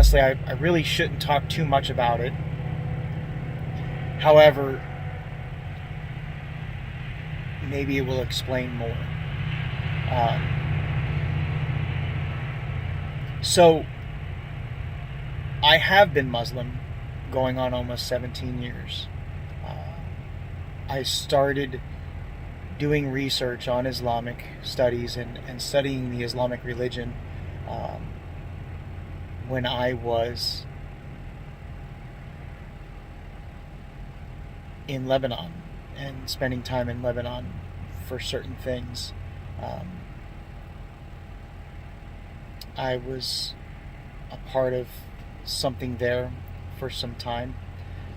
honestly, I really shouldn't talk too much about it. However, maybe it will explain more. So, I have been Muslim going on almost 17 years. I started doing research on Islamic studies and studying the Islamic religion when I was in Lebanon and spending time in Lebanon for certain things. I was a part of something there for some time,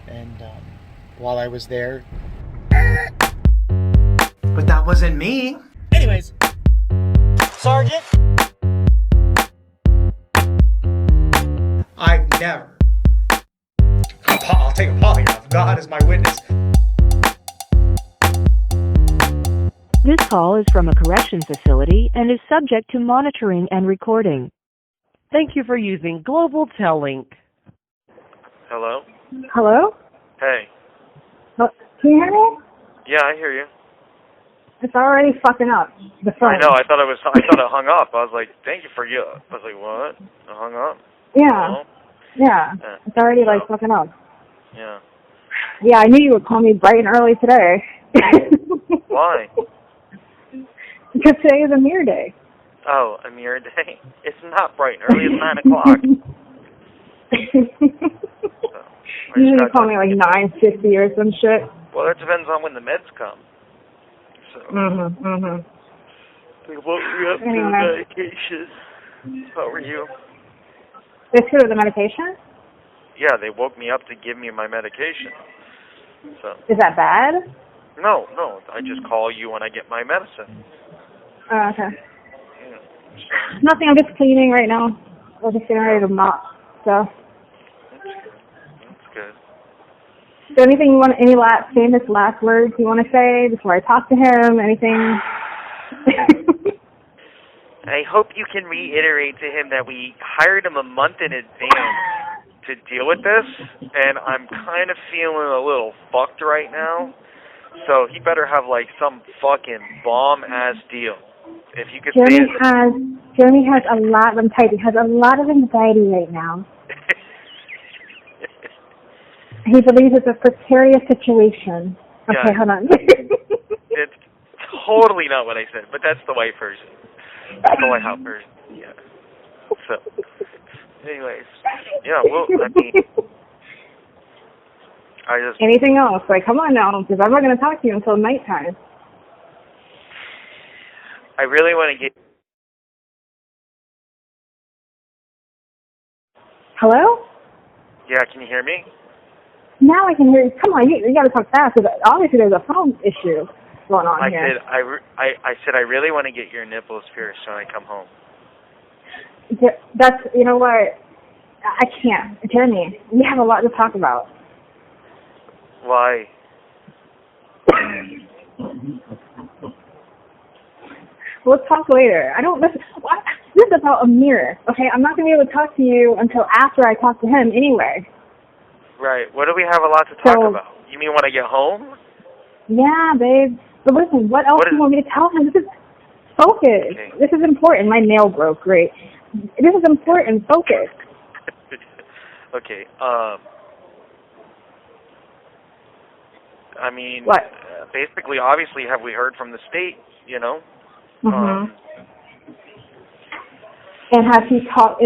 and while I was there, but that wasn't me. Anyways, Sergeant, I've never. I'll take a polygraph. God is my witness. This call is from a correction facility and is subject to monitoring and recording. Thank you for using Global Tellink. Hello? Hello? Hey. Can you hear me? Yeah, I hear you. It's already fucking up. The phone. I know. I thought it hung up. I was like, thank you for you. I was like, what? It hung up? Yeah. Hello? Yeah. It's already like fucking up. Yeah. Yeah, I knew you would call me bright and early today. Why? Because today is a mirror day. Oh, a mirror day? It's not bright and early. It's 9 o'clock. So, you call me like 9:50 or some shit. Well, that depends on when the meds come. So. They woke me up to the medication. How are you? They threw the medication? Yeah, they woke me up to give me my medication. So. Is that bad? No. I just call you when I get my medicine. Oh, okay. Yeah, so. Nothing. I'm just cleaning right now. We're just getting ready to mop. So. That's good. So anything you want? Any famous last words you want to say before I talk to him? Anything? I hope you can reiterate to him that we hired him a month in advance to deal with this, and I'm kind of feeling a little fucked right now. So he better have like some fucking bomb-ass deal. If you could Jeremy has a lot of anxiety. Has a lot of anxiety right now. He believes it's a precarious situation. Okay, Yeah. hold on. It's totally not what I said, but that's the white version. That's the white house version. Yeah. So, anyways, yeah. Well, I mean, Anything else? Like, come on now, because I'm not going to talk to you until nighttime. I really want to get. Hello? Yeah, can you hear me? Now I can hear you. Come on, you got to talk fast. Because obviously, there's a phone issue going on here. I said I really want to get your nipples pierced when I come home. That's, you know what? I can't. Jeremy, we have a lot to talk about. Why? We'll talk later. This is about a mirror, okay? I'm not going to be able to talk to you until after I talk to him anyway. Right. What do we have a lot to talk about? You mean when I get home? Yeah, babe. But listen, what else do you want me to tell him? This is focus. Okay. This is important. My nail broke. Great. This is important. Focus. Okay. I mean, what? Basically, obviously, have we heard from the state? You know. Mm-hmm. And has he talked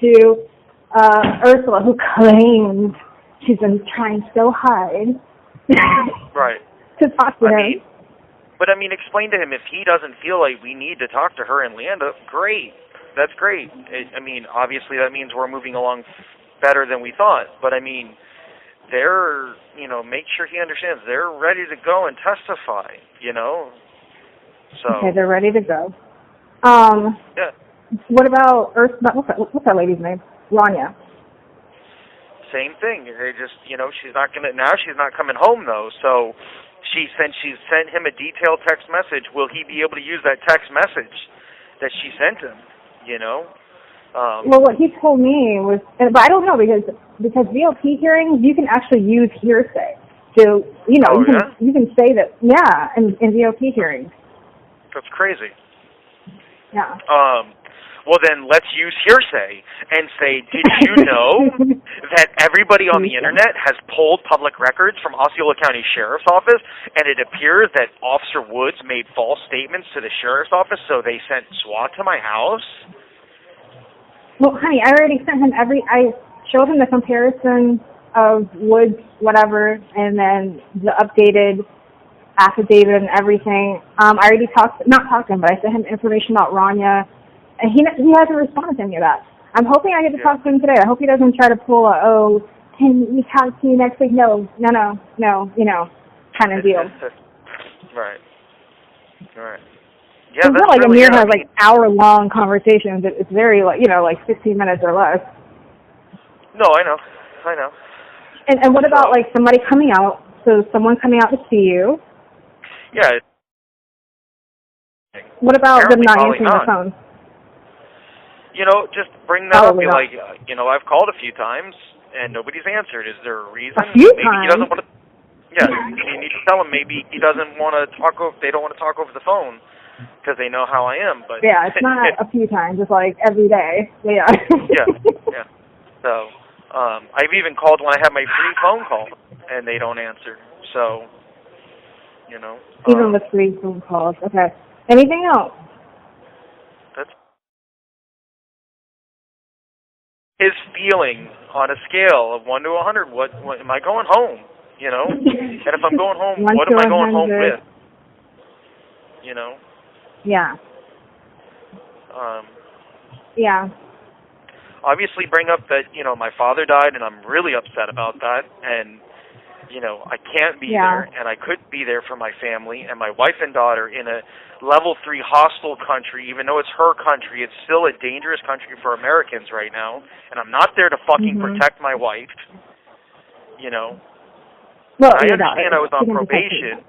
to Ursula, who claims she's been trying so hard right. to talk to him? But explain to him if he doesn't feel like we need to talk to her and Leanda, great. That's great. Obviously that means we're moving along better than we thought. But they're, make sure he understands they're ready to go and testify, So. Okay, they're ready to go. Yeah. What about what's that lady's name? Rania. Same thing. They just, she's not coming home though. So since she sent him a detailed text message, will he be able to use that text message that she sent him? Well, what he told me was, but I don't know because VOP hearings you can actually use hearsay. So you can say that in VOP hearings. That's crazy. Yeah. Well, then let's use hearsay and say, did you know that everybody on the internet has pulled public records from Osceola County Sheriff's Office, and it appears that Officer Woods made false statements to the Sheriff's Office, so they sent SWAT to my house? Well, honey, I already sent him I showed him the comparison of Woods, whatever, and then the updated affidavit and everything. I already not talked to him, but I sent him information about Rania. And he hasn't responded to any of that. I'm hoping I get to talk to him today. I hope he doesn't try to pull can we talk to you next week? No, kind of deal. Right. Yeah, it's not like Amir has like hour-long conversations. It's very like 15 minutes or less. No, I know. And what about like somebody coming out? So someone coming out to see you. Yeah. What about them not answering the phone? Just bring that up. Be like, I've called a few times and nobody's answered. Is there a reason? A few maybe times. He doesn't want to. Yeah, you need to tell him maybe he doesn't want to talk. They don't want to talk over the phone because they know how I am. But yeah, it's not a few times. It's like every day. Yeah. yeah. So I've even called when I have my free phone call and they don't answer. So even with free phone calls. Okay. Anything else? That's his feeling on a scale of 1 to 100. What am I going home? And if I'm going home, what am I going home with? Yeah. Yeah. Obviously, bring up that my father died, and I'm really upset about that, and I can't be there, and I couldn't be there for my family and my wife and daughter in a level 3 hostile country. Even though it's her country, it's still a dangerous country for Americans right now, and I'm not there to fucking protect my wife. Well, I understand I was on probation.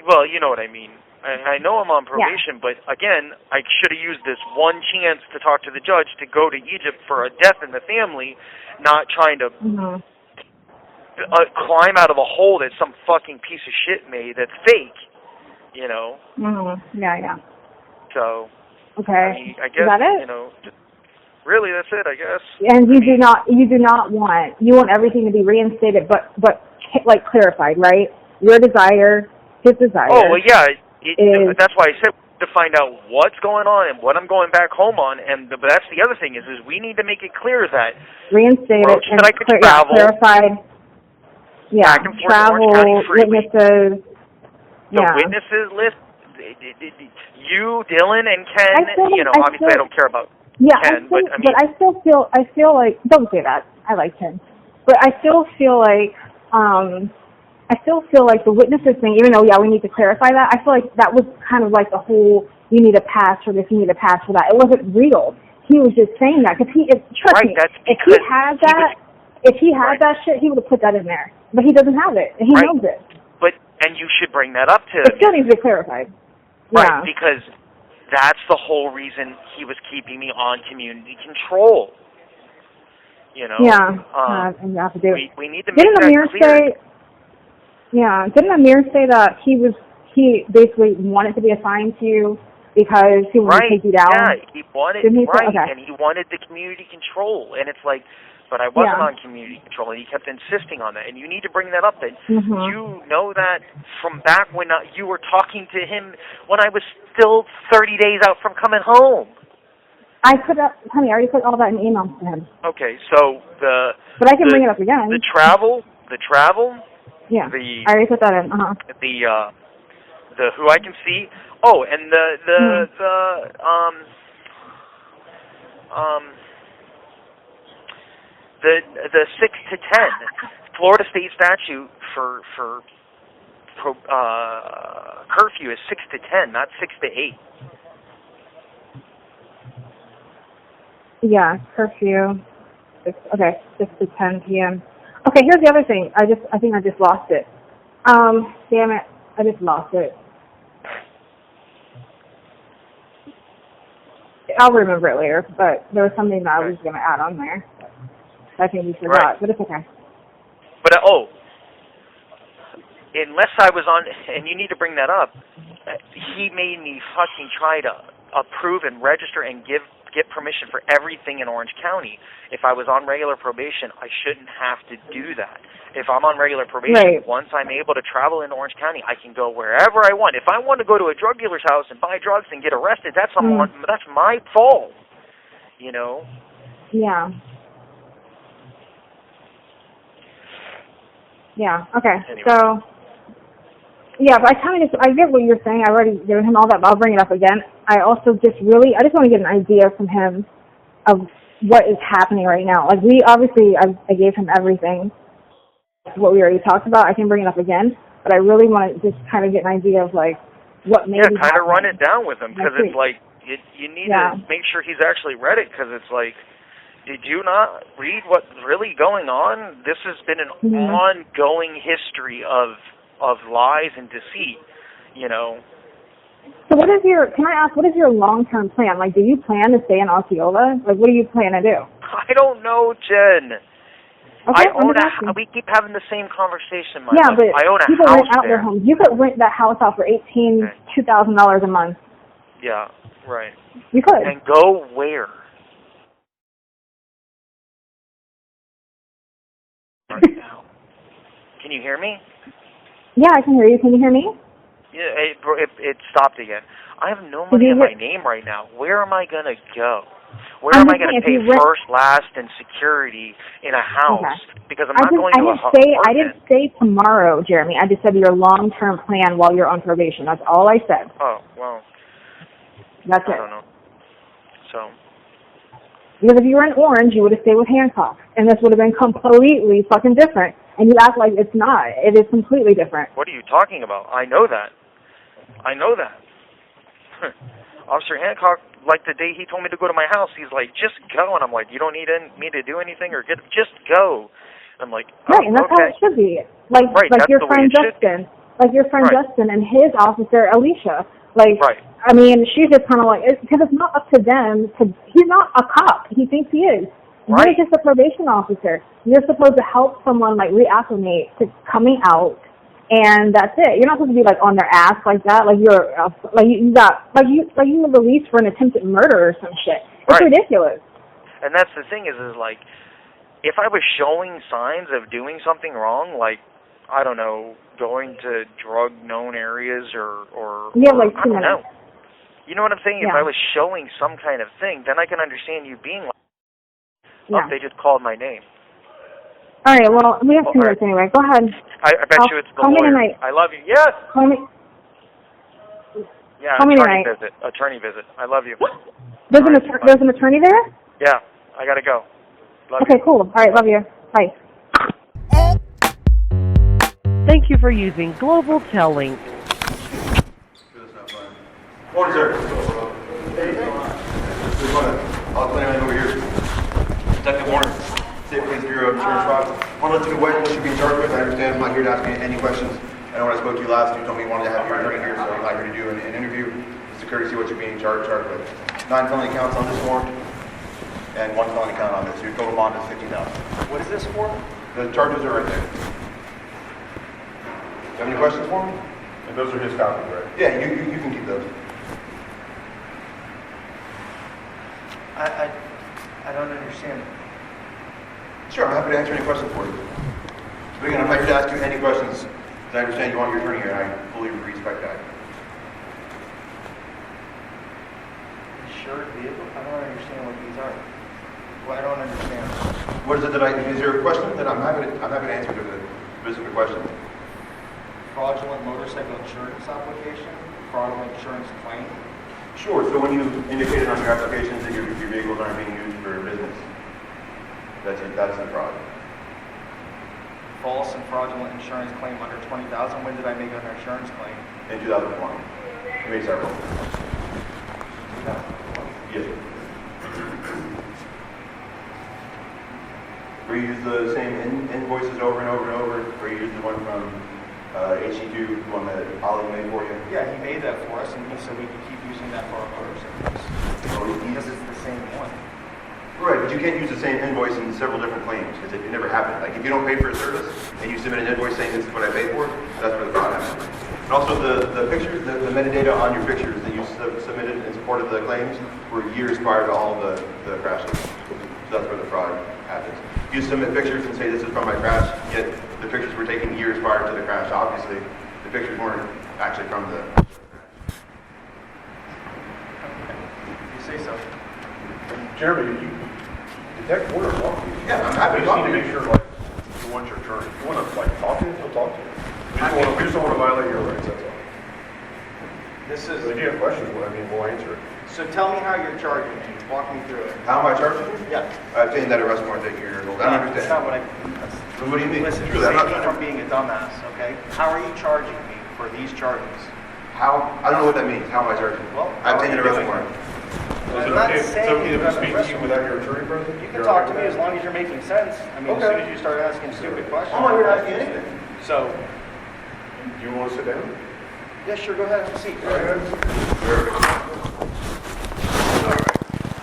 Well, you know what I mean. I know I'm on probation, but again, I should have used this one chance to talk to the judge to go to Egypt for a death in the family, not trying to climb out of a hole that some fucking piece of shit made that's fake, Yeah. So, okay. I guess, is that it? Really, that's it, I guess. And you do not want everything to be reinstated, but like clarified, right? Your desire, his desire. Oh, well, yeah. That's why I said to find out what's going on and what I'm going back home on. But that's the other thing is we need to make it clear that reinstated and that I could travel, clarified. Yeah, back and forth travel, to Orange County freely. Witnesses. The witnesses list. You, Dylan, and Ken. Obviously I don't care about Ken, but I still feel like, don't say that. I like Ken, but I still feel like the witnesses thing, even though, we need to clarify that, I feel like that was kind of like the whole, you need a pass for this, you need a pass for that. It wasn't real. He was just saying that, because trust me, if he had that shit, he would have put that in there. But he doesn't have it, and he knows it. And you should bring that up to him. It still needs to be clarified. Right, because that's the whole reason he was keeping me on community control. Yeah, and you have to do it. We need to make that clear. Didn't Amir say that he basically wanted to be assigned to you because he wanted to take you down? Yeah, he wanted, and he wanted the community control, and it's like, but I wasn't on community control, and he kept insisting on that, and you need to bring that up, that you know that from back when you were talking to him when I was still 30 days out from coming home. I already put all that in emails to him. Okay, so but I can bring it up again. The travel. Yeah, I already put that in. The who I can see. Oh, and the 6 to 10 Florida state statute for curfew is 6 to 10, not 6 to 8. Yeah, curfew. 6 to 10 p.m. Okay, here's the other thing. I think I just lost it. Damn it. I just lost it. I'll remember it later, but there was something that I was going to add on there. I think we forgot, but it's okay. But, unless I was on, and you need to bring that up, he made me fucking try to approve and register and get permission for everything in Orange County. If I was on regular probation, I shouldn't have to do that. If I'm on regular probation, once I'm able to travel in Orange County, I can go wherever I want. If I want to go to a drug dealer's house and buy drugs and get arrested, that's my fault, you know? Yeah. Yeah, okay. Anyway. So, yeah, but I get what you're saying. I've already given him all that, but I'll bring it up again. I also just want to get an idea from him of what is happening right now. Like, I gave him everything, what we already talked about. I can bring it up again, but I really want to just kind of get an idea of, like, what may be kind of run it down with him, because it's like, you need to make sure he's actually read it, because it's like, did you not read what's really going on? This has been an ongoing history of lies and deceit, you know. So can I ask, what is your long-term plan? Like, do you plan to stay in Osceola? Like, what do you plan to do? I don't know, Jen. Okay, we keep having the same conversation, but I own a people house rent out their homes. You could rent that house out for $2,000 a month. Yeah, right. You could. And go where? Right now. Can you hear me? Yeah, I can hear you. Can you hear me? Yeah, it stopped again. I have no money in my name right now. Where am I going to go? Where am I going to pay first, last, and security in a house? Okay. Because I'm not going to a apartment. I didn't say tomorrow, Jeremy. I just said your long-term plan while you're on probation. That's all I said. Oh, well. That's it. I don't know. So. Because if you were in Orange, you would have stayed with Hancock. And this would have been completely fucking different. And you act like it's not. It is completely different. What are you talking about? I know that. Officer Hancock, like the day he told me to go to my house, he's like, just go. And I'm like, you don't need me to do anything or just go. I'm like, right, and that's how it should be. Like your friend Justin. Like your friend Justin and his officer, Alicia. Like, I mean, she's just kind of like, because it's not up to them. He's not a cop. He thinks he is. You're just a probation officer. You're supposed to help someone, like, reacclimate to coming out, and that's it. You're not supposed to be, like, on their ass like that. Like, you were released for an attempted murder or some shit. It's ridiculous. And that's the thing is like, if I was showing signs of doing something wrong, like, I don't know, going to drug-known areas or you have, like, 2 minutes. Know. You know what I'm saying? Yeah. If I was showing some kind of thing, then I can understand you being like, they just called my name. All right, well, we have 2 minutes anyway. Go ahead. I bet you it's the lawyer. I love you. Yes! Call me. Yeah, call attorney visit. I love you. There's an attorney there? Yeah, I got to go. Love you. Cool. All right, love you. Bye. Thank you for using Global Telling. Morning, sir. Hey. I'll claim it over here. Detective Warner, State Police Bureau of Insurance Fraud. I want to let you know what you're being charged with. I understand I'm not here to ask you any questions. I know when I spoke to you last, you told me you wanted to have your attorney here, so I'm not here to do an interview. Just to courtesy what you're being charged with. 9 felony counts on this warrant, and 1 felony count on this. Your total bond is $50,000. What is this for? The charges are right there. You have any questions for me? And those are his copies, right? Yeah, you can keep those. I don't understand. Sure, I'm happy to answer any questions for you. But again, I'm not here to ask you any questions. I understand you want your attorney here, and I fully respect that. Insured vehicle? I don't understand what these are. Well, I don't understand. What is it is there a question? Then I'm happy to answer the specific question. Fraudulent motorcycle insurance application? Fraudulent insurance claim? Sure. So when you indicated on your applications that your vehicles aren't being used for business, that's the fraud. False and fraudulent insurance claim under $20,000. When did I make an insurance claim? In 2020. You made several. Yes. Where you use the same invoices over and over and over, or you use the one from HC2, the one that Ollie made for you? Yeah, he made that for us, and he said we could keep using that for our motorcycles. Because it's the same one. Right, but you can't use the same invoice in several different claims because it never happened. Like if you don't pay for a service and you submit an invoice saying this is what I paid for, that's where the fraud happened. And also the pictures, the metadata on your pictures that you submitted in support of the claims were years prior to all the crashes. So that's where the fraud happens. You submit pictures and say this is from my crash, yet the pictures were taken years prior to the crash. Obviously, the pictures weren't actually from the crash. You say so. Jeremy, you detect Warner talk to you. Yeah, I'm happy to We talk just to need you. to make sure, like, you want your attorney. If you want to, like, talk to him, he'll talk to you. We just don't want to violate your rights, that's all. This So if is. you have questions, well, I mean, we'll answer it. So tell me how you're charging me. Walk me through it. How am I charging you? Yeah. I obtained that arrest warrant that you're old. I don't That's not understand. what I. That's, So what do you mean? listen, Truly, I'm save not me trying from to. being a dumbass. Okay. How are you charging me for these charges? How? I don't know what that means. How am I charging? Well, I obtained an how are arrest you warrant. Is it I'm not okay, saying so you if we have speak a to you without your attorney present? You can talk to me as long as you're making sense. I mean, as soon as you start asking stupid questions. I'm not here to ask you anything. So, Do you want to sit down? yeah, sure, go ahead and have a seat. Go ahead.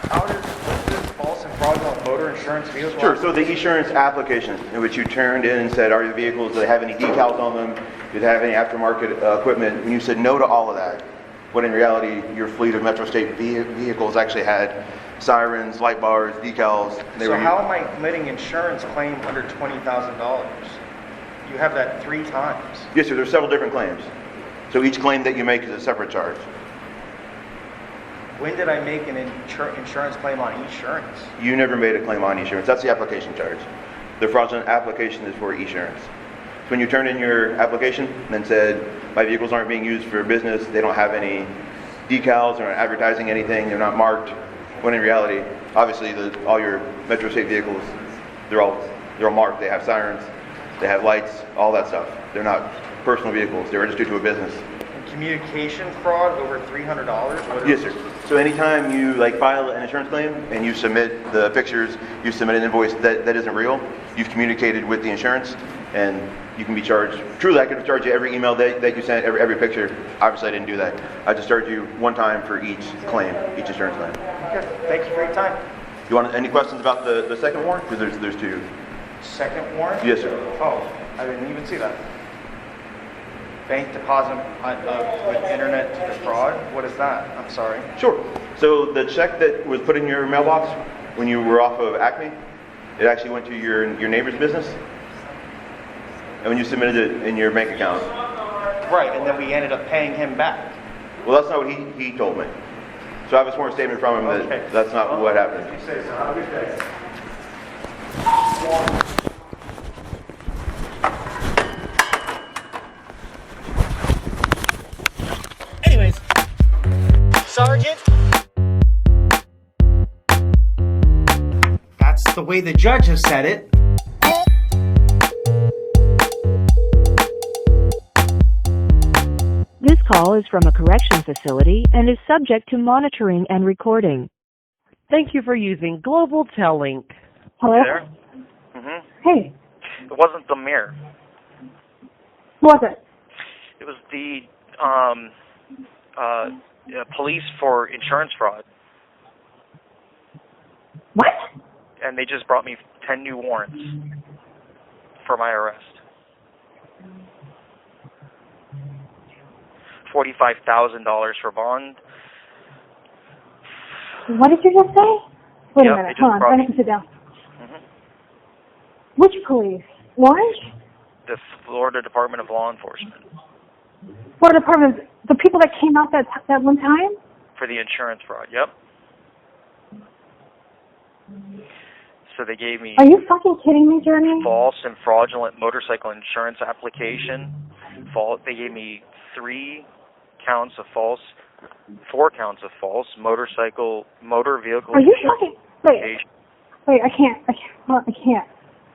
How does this false and fraudulent motor insurance vehicle? Sure. So the insurance application in which you turned in and said, are your vehicles, do they have any decals on them? Do they have any aftermarket equipment? When you said no to all of that, when in reality your fleet of Metro State vehicles actually had sirens, light bars, decals. So how am I committing insurance claim under $20,000? You have that 3 times. Yes, sir. There's several different claims. So each claim that you make is a separate charge. When did I make an insurance claim on insurance? You never made a claim on insurance. That's the application charge. The fraudulent application is for insurance. So when you turned in your application and said, my vehicles aren't being used for business, they don't have any decals, they're not advertising anything, they're not marked, when in reality, obviously all your Metro State vehicles, they're all marked. They have sirens, they have lights, all that stuff. They're not personal vehicles. They're registered to a business. And communication fraud over $300? Yes, sir. So anytime you file an insurance claim and you submit the pictures, you submit an invoice that isn't real, you've communicated with the insurance and you can be charged. Truly, I could have charged you every email that you sent, every picture. Obviously, I didn't do that. I just charged you one time for each claim, each insurance claim. Okay, thank you for your time. You want any questions about the second warrant? Because there's 2. Second warrant? Yes, sir. Oh, I didn't even see that. Bank deposit with internet to defraud? What is that? I'm sorry. Sure. So the check that was put in your mailbox when you were off of Acme, it actually went to your neighbor's business. And when you submitted it in your bank account. Right, and then we ended up paying him back. Well, that's not what he told me. So I have a sworn statement from him that that's not what happened. You say so. Have a good day. Anyways, Sergeant, that's the way the judge has said it. This call is from a correction facility and is subject to monitoring and recording. Thank you for using Global Tellink. Hello? There? Mm-hmm. Hey, It wasn't the mayor. who was it? It was the police for insurance fraud. What? And they just brought me 10 new warrants for my arrest. $45,000 for bond. What did you just say? Wait Yep, a minute, they just hold on, brought I me- need to sit down. Mhm. Which police? Orange? The Florida Department of Law Enforcement Florida Department, the people that came out that one time? for the insurance fraud. Yep. So they gave me Are you fucking kidding me, Jeremy? false and fraudulent motorcycle insurance application. They gave me 4 counts of false motor vehicle Are you insurance fucking, wait, application. wait, I can't.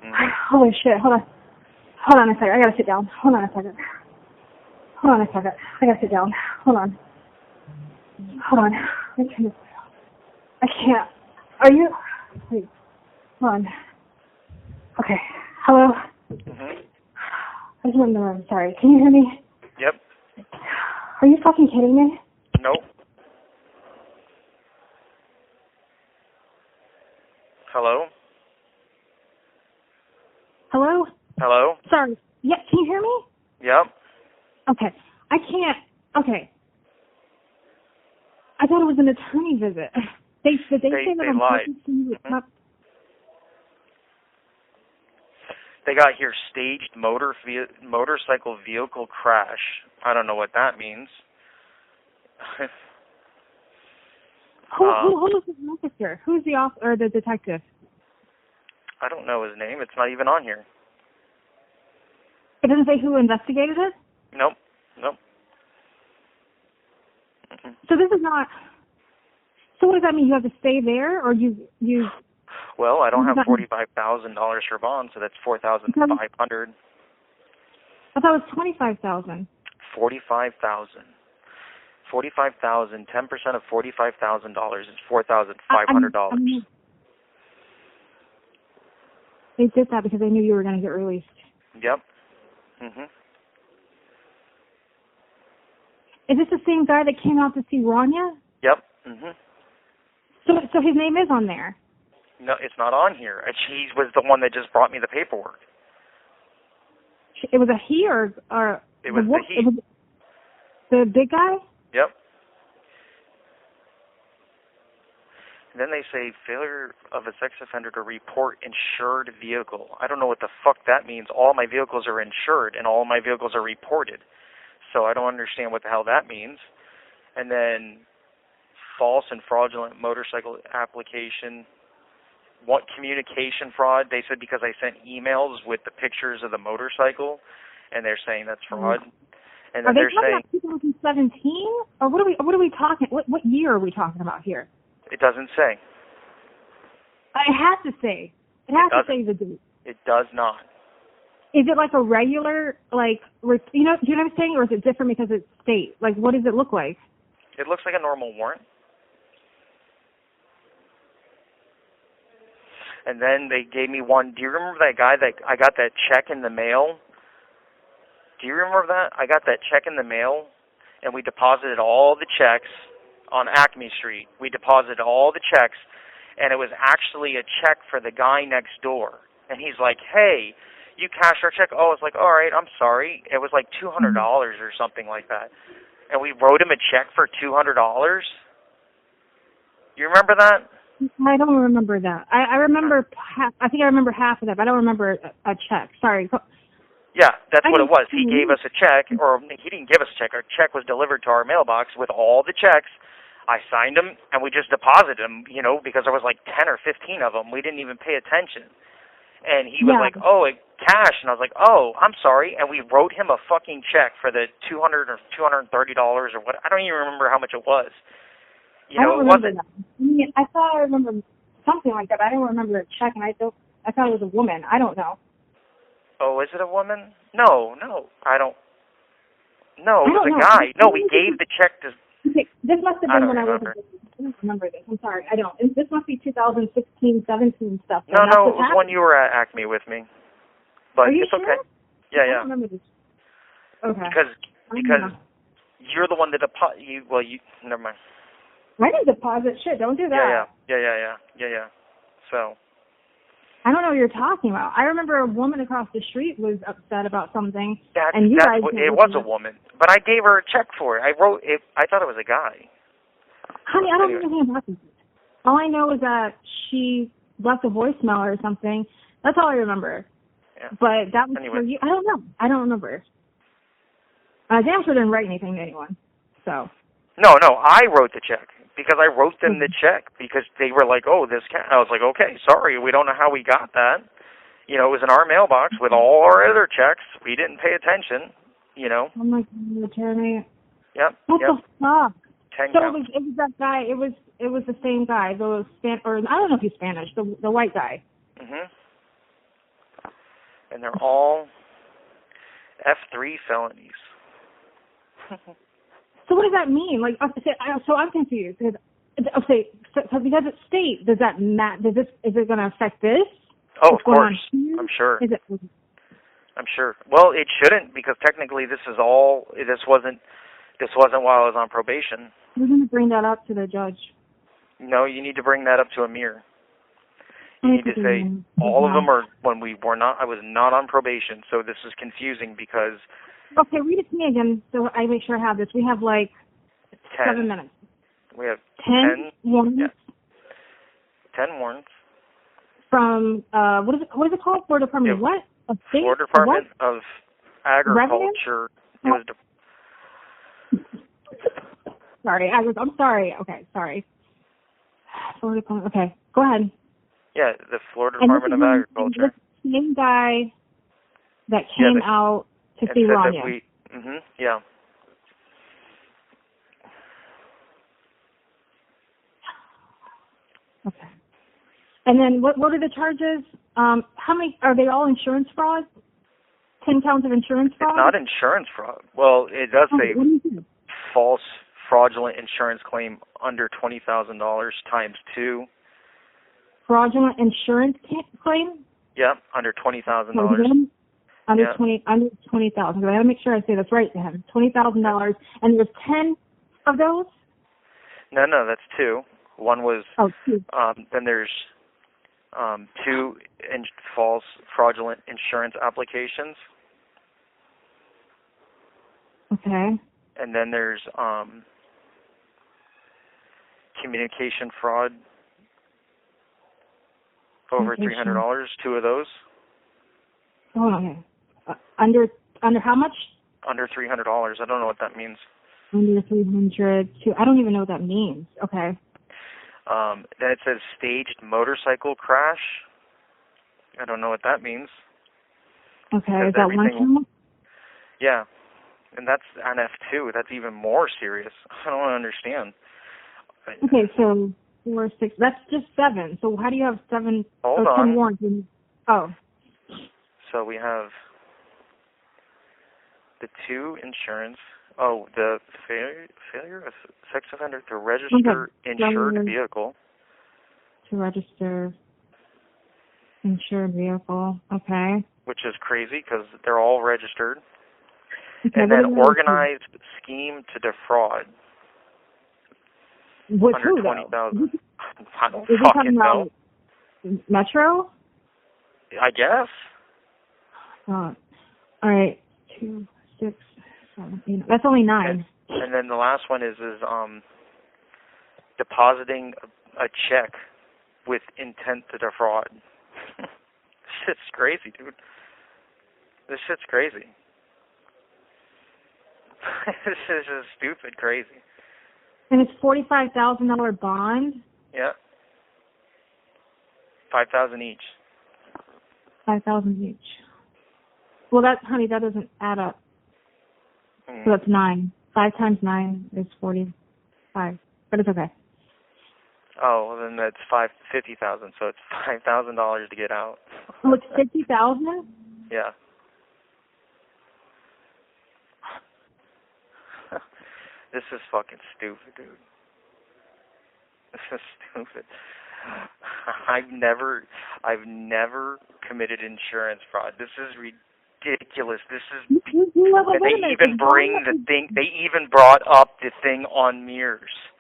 Mhm. Holy shit, hold on a second, I gotta sit down. Hold on a second, I gotta sit down. Hold on. I can't. Are you, wait, hold on. Okay, hello? Mhm. I just went in the room, sorry. Can you hear me? Yep. Are you fucking kidding me? Nope. Hello? Hello? Hello? Sorry. Yeah, can you hear me? Yep. Okay. I can't. Okay. I thought it was an attorney visit. Did they say that They on lied. purpose to you? They got here staged motorcycle vehicle crash. I don't know what that means. Who was the officer? Who's the officer or the detective? I don't know his name. It's not even on here. It doesn't say who investigated it? Nope. Nope. Mm-mm. So this is not. So what does that mean? You have to stay there, or you? Well, I don't have $45,000 for bond, so that's $4,500. I thought it was 25,000. 45,000. 45,000. 10% of $45,000 is $4,500. They did that because they knew you were going to get released. Yep. Mhm. Is this the same guy that came out to see Rania? Yep. Mhm. So his name is on there. No, it's not on here. He was the one that just brought me the paperwork. It was a he or It was the he. It was the big guy? Yep. And then they say failure of a sex offender to report insured vehicle. I don't know what the fuck that means. All my vehicles are insured and all my vehicles are reported. So I don't understand what the hell that means. And then false and fraudulent motorcycle application. What communication fraud? They said because I sent emails with the pictures of the motorcycle, and they're saying that's fraud. And then they're saying about 2017, or what are we talking? What year are we talking about here? It doesn't say. It has to say. It has to say the date. It does not. Is it like a regular, like, do you know what I'm saying, or is it different because it's state? Like, what does it look like? It looks like a normal warrant. And then they gave me one. Do you remember that guy that I got that check in the mail? Do you remember that? I got that check in the mail, and we deposited all the checks on Acme Street. We deposited all the checks, and it was actually a check for the guy next door. And he's like, hey, you cashed our check? Oh, it's like, all right, I'm sorry. It was like $200 or something like that. And we wrote him a check for $200. You remember that? I don't remember that. I remember I think I remember half of that, but I don't remember a check. Sorry. Yeah, that's what it was. He gave us a check, or he didn't give us a check. Our check was delivered to our mailbox with all the checks. I signed them, and we just deposited them, because there was like 10 or 15 of them. We didn't even pay attention. And he was like, oh, cash. And I was like, oh, I'm sorry. And we wrote him a fucking check for the $200 or $230 or what. I don't even remember how much it was. I don't remember that. I thought I remember something like that, but I don't remember a check, and I thought it was a woman. I don't know. Oh, is it a woman? No, I don't. No, it was a guy. No, we gave the check to. Okay, this must have been when I remember. I don't remember this. I'm sorry, I don't. This must be 2016, 17 stuff. No, it was when you were at Acme with me. But Are you it's sure? okay. Yeah. I don't remember this. Okay. Because you're the one that never mind. I didn't deposit shit. Don't do that. Yeah. So. I don't know what you're talking about. I remember a woman across the street was upset about something, It was a woman, but I gave her a check for it. I wrote it. I thought it was a guy. Honey, I don't know anything about this. All I know is that she left a voicemail or something. That's all I remember. Yeah. But that was for you. I don't know. I don't remember. Dan sure didn't write anything to anyone. So. No, I wrote the check. Because I wrote them the check because they were like, oh, this cat. I was like, okay, sorry, we don't know how we got that. It was in our mailbox with all our other checks. We didn't pay attention, Oh my God, attorney. Yep. What the fuck? 10 So counts. it was that guy. It was the same guy. Or I don't know if he's Spanish. The white guy. Mhm. And they're all F3 felonies. So what does that mean? Like, so I'm confused. Because because it's state, does that is it going to affect this? Oh, of course. I'm sure. Is it? I'm sure. Well, it shouldn't because technically this wasn't while I was on probation. We're going to bring that up to the judge. No, you need to bring that up to Amir. You need to say all of them are when we were not. I was not on probation, so this is confusing because. Okay, read it to me again so I make sure I have this. We have like 10. 7 minutes. We have 10 warrants. Yeah. 10 warrants. From what is it called? Florida Department of what? Of State? Florida Department of Agriculture. It was Sorry, I'm sorry. Okay, sorry. Florida Department. Okay, go ahead. Yeah, the Florida Department of Agriculture. The same guy that came out to see Rania. Yeah. Okay. And then what are the charges? How many are they all insurance fraud? 10 counts of insurance fraud? It's not insurance fraud. Well, it does say false fraudulent insurance claim under $20,000 times 2. Fraudulent insurance claim? Yep, under $20,000. Under 20,000. I got to make sure I say that's right to him. $20,000, and there's 10 of those. No, that's 2. One was. Oh, 2. Then there's 2 false fraudulent insurance applications. Okay. And then there's communication fraud. Over $300, 2 of those. Oh, okay. Under how much? Under $300. I don't know what that means. Under 300. I don't even know what that means. Okay. Then it says staged motorcycle crash. I don't know what that means. Okay. Is that one count? Yeah. And that's NF2. That's even more serious. I don't understand. Okay, so 4, 6. That's just 7. So how do you have 7? Hold on. 10 warrants? So we have the 2 insurance. Oh, the failure of sex offender to register insured vehicle. To register insured vehicle. Okay. Which is crazy because they're all registered. Okay, and then organized scheme to defraud. With under who, 20,000. I don't Is fucking know. Metro? I guess. All right. 2, 6, 7, 8. That's only 9. And then the last one is depositing a check with intent to defraud. Shit's crazy, dude. This shit's crazy. This is just stupid crazy. And it's $45,000 bond? Yeah. 5,000 each. 5,000 each. Well, that doesn't add up. So that's 9. 5 times 9 is 45. But it's okay. Oh, well then that's 50,000. So it's $5,000 to get out. Oh, it's 50,000? Yeah. This is fucking stupid, dude. This is stupid. I've never committed insurance fraud. This is ridiculous. This is they even brought up the thing on mirrors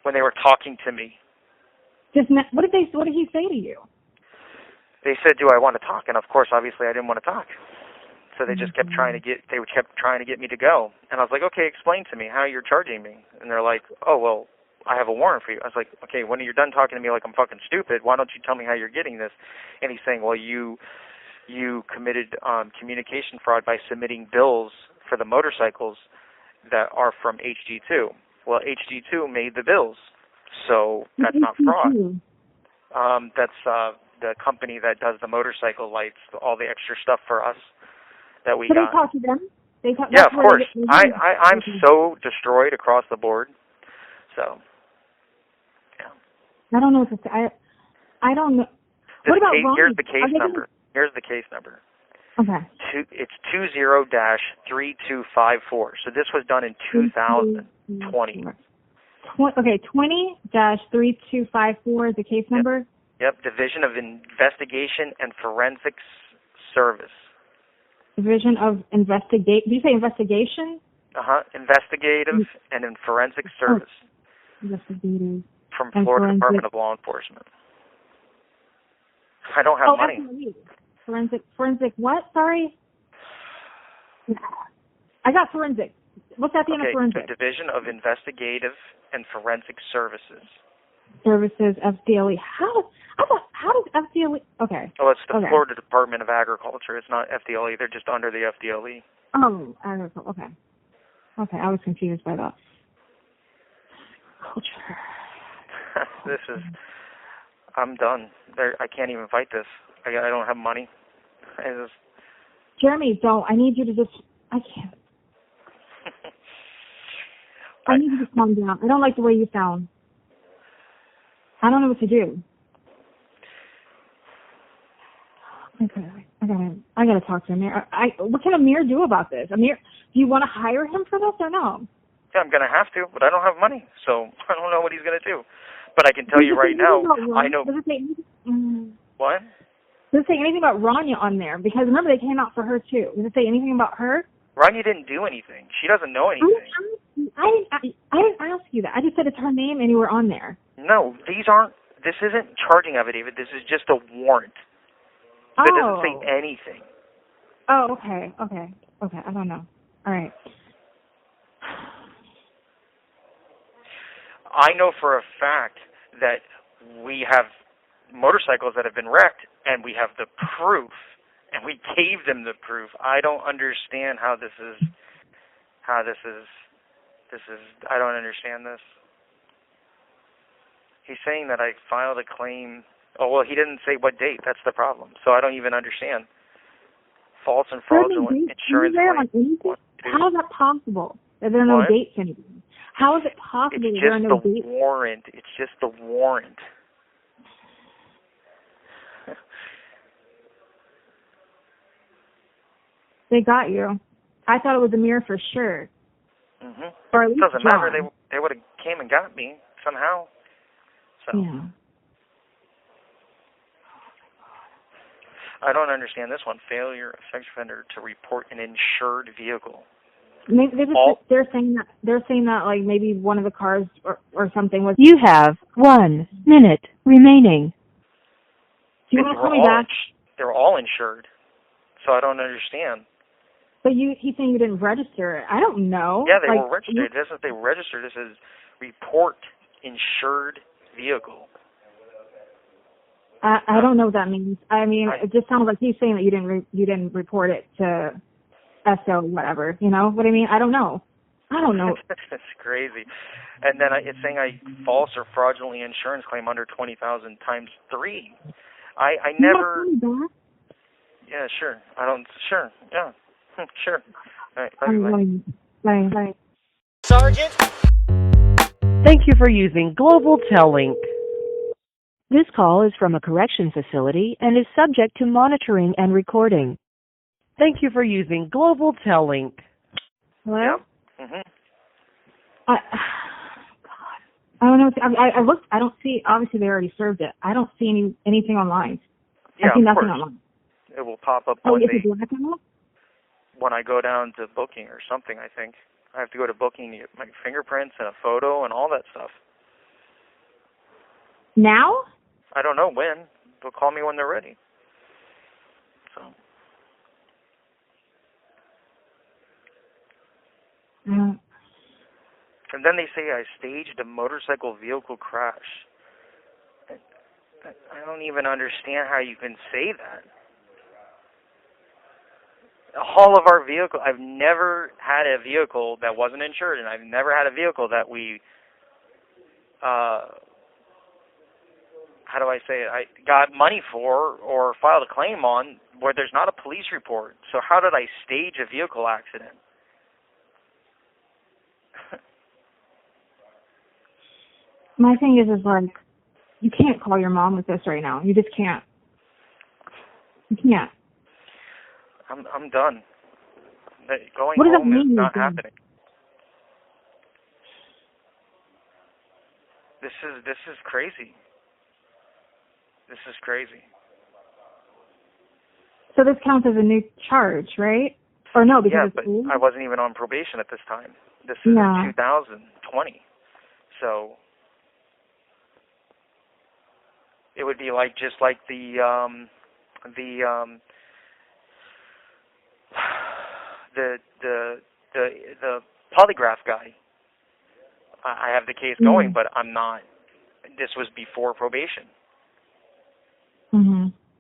when they were talking to me. What did he say to you? They said, "Do I want to talk?" And of course, obviously, I didn't want to talk. So they just kept trying to get me to go. And I was like, okay, explain to me how you're charging me. And they're like, oh, well, I have a warrant for you. I was like, okay, when you're done talking to me like I'm fucking stupid, why don't you tell me how you're getting this? And he's saying, well, you committed communication fraud by submitting bills for the motorcycles that are from HG2. Well, HG2 made the bills, so that's not fraud. That's the company that does the motorcycle lights, all the extra stuff for us. That we got. They talk to them? Yeah, of course. I'm so destroyed across the board. So, yeah. I don't know what to say. I don't know. What about Ronnie? Here's the case number. Here's the case number. Okay. It's 20-3254. So this was done in 2020. Okay, 20-3254 is the case number? Yep. Division of Investigation and Forensic Service. Division of Investigate. Did you say investigation? Investigative and in Forensic Service. Investigative. From Florida Department of Law Enforcement. I don't have Oh, money. FDLE. Forensic what? Sorry? I got forensic. What's at the end of Okay, forensic? the Division of Investigative and Forensic Services. Services, FDLE. How does FDLE? Okay. Oh, it's the Okay. Florida Department of Agriculture. It's not FDLE. They're just under the FDLE. Oh, agriculture. Okay. Okay, I was confused by that. Culture. I'm done. I can't even fight this. I don't have money. Jeremy, don't. I need you to just. I can't. I need you to calm down. I don't like the way you sound. I don't know what to do. Okay, I gotta talk to Amir. What can Amir do about this? Amir, do you want to hire him for this or no? Yeah, I'm gonna have to, but I don't have money, so I don't know what he's gonna do. But I can tell you right now, I know. Does it say anything? What? Does it say anything about Rania on there? Because remember they came out for her too. Does it say anything about her? Rania didn't do anything. She doesn't know anything. I didn't ask you that. I just said it's her name and you were on there. No, this isn't charging affidavit. This is just a warrant. So it doesn't say anything. Oh, okay. I don't know. All right. I know for a fact that we have motorcycles that have been wrecked, and we have the proof, and we gave them the proof. I don't understand how this is. I don't understand this. He's saying that I filed a claim. Oh, well, he didn't say what date. That's the problem. So I don't even understand. False and fraudulent insurance claim. How is that possible? That there are no dates anymore? How is it possible that there are no dates? It's just the warrant. It's just the warrant. They got you. I thought it was Amir for sure. Mhm. Or at least Doesn't John. matter. They would have came and got me somehow. So. Yeah. I don't understand this one. Failure of sex offender to report an insured vehicle. Maybe they're saying that like maybe one of the cars or something was. You have 1 minute remaining. Do you want to call me back? They were all insured, so I don't understand. But he's saying you didn't register it. I don't know. Yeah, they were registered. It doesn't say register. This is report insured vehicle. I don't know what that means. I mean, it just sounds like he's saying that you didn't report it to SO whatever. You know what I mean? I don't know. It's crazy. And then it's saying false or fraudulently insurance claim under 20,000 times 3. I never. Yeah, sure. I don't. Sure. Yeah. Sure. All right. Bye. Sergeant. Thank you for using Global Tellink. This call is from a correction facility and is subject to monitoring and recording. Thank you for using Global Tellink. Hello? Yeah. Mhm. God. I don't know. I looked. I don't see. Obviously, they already served it. I don't see anything online. Yeah, I see of nothing course. online. It will pop up Oh, is it black now? when I go down to booking or something. I think I have to go to booking to get my fingerprints and a photo and all that stuff. Now? I don't know when. They'll call me when they're ready. So. And then they say I staged a motorcycle vehicle crash. I don't even understand how you can say that. All of our vehicles, I've never had a vehicle that wasn't insured, and I've never had a vehicle that we, how do I say it, I got money for or filed a claim on where there's not a police report. So how did I stage a vehicle accident? My thing is like, you can't call your mom with this right now. You just can't. You can't. I'm done. Going What does that home is mean, not you're done? happening. This is crazy. This is crazy. So this counts as a new charge, right? Or no, because Yeah, it's but old? I wasn't even on probation at this time. This is in 2020. So It would be like just like the polygraph guy. I have the case going, but I'm not. This was before probation,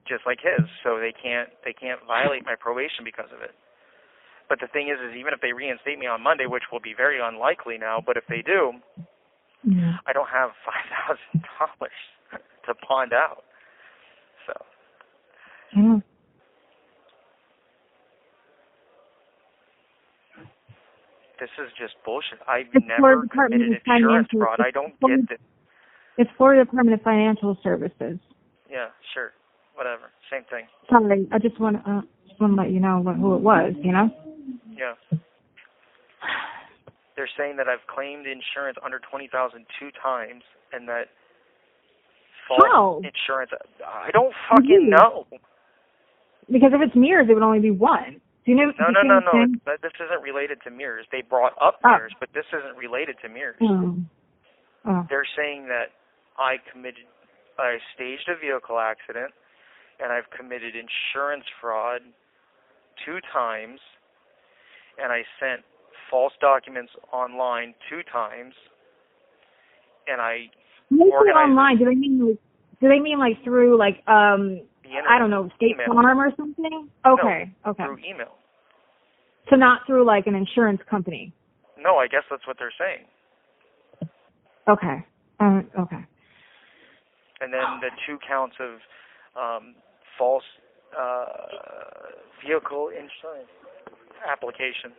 just like his. So they can't violate my probation because of it. But the thing is even if they reinstate me on Monday, which will be very unlikely now, but if they do, I don't have $5,000 to pawn out. So. This is just bullshit. I've never committed insurance fraud. I don't get this. It's for the Department of Financial Services. Yeah, sure. Whatever. Same thing. Sorry, I just want to let you know who it was, Yeah. They're saying that I've claimed insurance under $20,000 2 times and that false insurance. I don't fucking know. Because if it's mirrors, it would only be one. Do you know? No. This isn't related to mirrors. They brought up mirrors, but this isn't related to mirrors. They're saying that I staged a vehicle accident, and I've committed insurance fraud 2 times, and I sent false documents online 2 times, and I organized online. Do they mean like through like I don't know, State Farm or something? Okay, no, okay. Through email. So not through like an insurance company. No, I guess that's what they're saying. Okay. Okay. And then the 2 counts of false vehicle insurance application.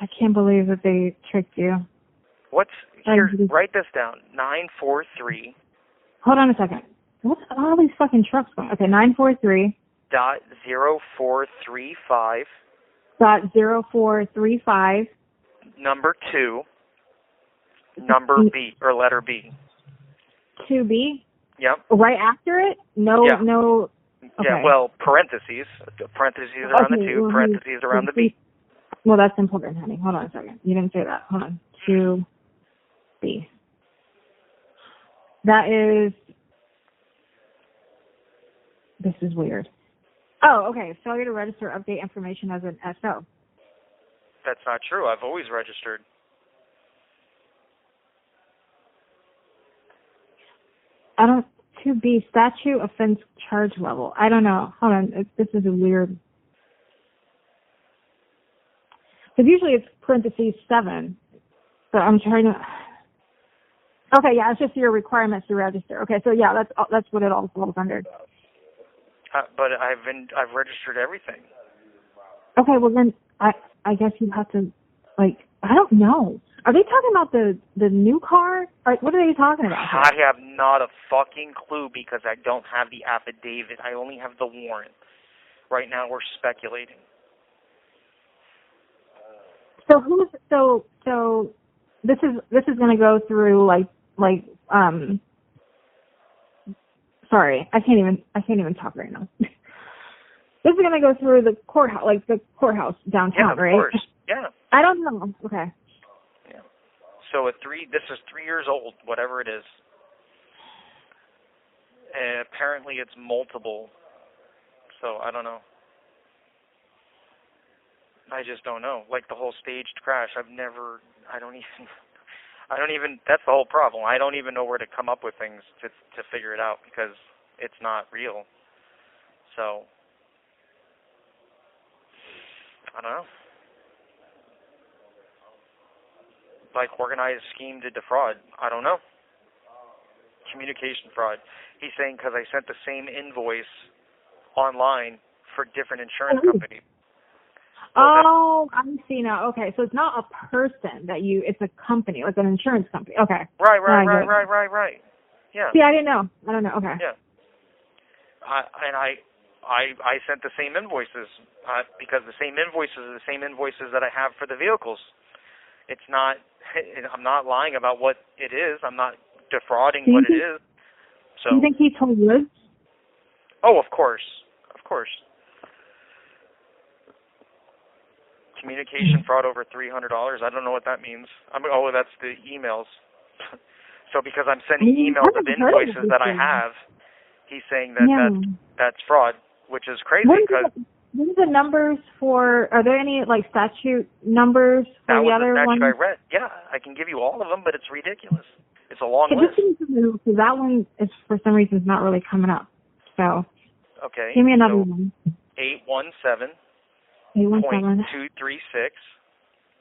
I can't believe that they tricked you. Write this down. 943. Hold on a second. What's all these fucking trucks going? Okay, 943. .0435. .0435. Number 2. Number B or letter B. 2B. Yep. Right after it? No. Yeah. No. Okay. Yeah. Well, parentheses. Parentheses around the 2. Parentheses around the B. Well, that's important, honey. Hold on a second. You didn't say that. Hold on. 2B. That is. This is weird. Oh, okay. Failure to register, update information as an SO. That's not true. I've always registered. I don't. 2B, statute offense charge level. I don't know. Hold on. This is a weird. Because usually it's parentheses 7. So I'm trying to. Okay, yeah, it's just your requirements to register. Okay, so yeah, that's what it all falls under. But I've registered everything. Okay, well then I guess you have to, like, I don't know. Are they talking about the new car? Or what are they talking about? I have not a fucking clue because I don't have the affidavit. I only have the warrant. Right now we're speculating. So this is going to go through like sorry, I can't even talk right now. This is going to go through the courthouse downtown, yeah, of right? Course. Yeah. I don't know. Okay. Yeah. So this is 3 years old, whatever it is. And apparently it's multiple. So I don't know. I just don't know. Like the whole staged crash, I don't even, that's the whole problem. I don't even know where to come up with things to figure it out because it's not real. So, I don't know. Like organized scheme to defraud. I don't know. Communication fraud. He's saying because I sent the same invoice online for different insurance companies. Oh, I see now. Okay, so it's not a person it's a company, like an insurance company. Okay. Right. Yeah. See, I didn't know. I don't know. Okay. Yeah. I sent the same invoices because the same invoices are the same invoices that I have for the vehicles. It's not. I'm not lying about what it is. I'm not defrauding what it is. So. Do you think he told Woods? Oh, of course. Communication fraud over $300. I don't know what that means. That's the emails. So because I'm sending emails of invoices that I have, he's saying that that's fraud, which is crazy. Because what are the numbers for? Are there any like statute numbers for the other one? That was the statute I read. Yeah, I can give you all of them, but it's ridiculous. It's a long list. Because that one is for some reason is not really coming up. So okay, give me another one. 817.236.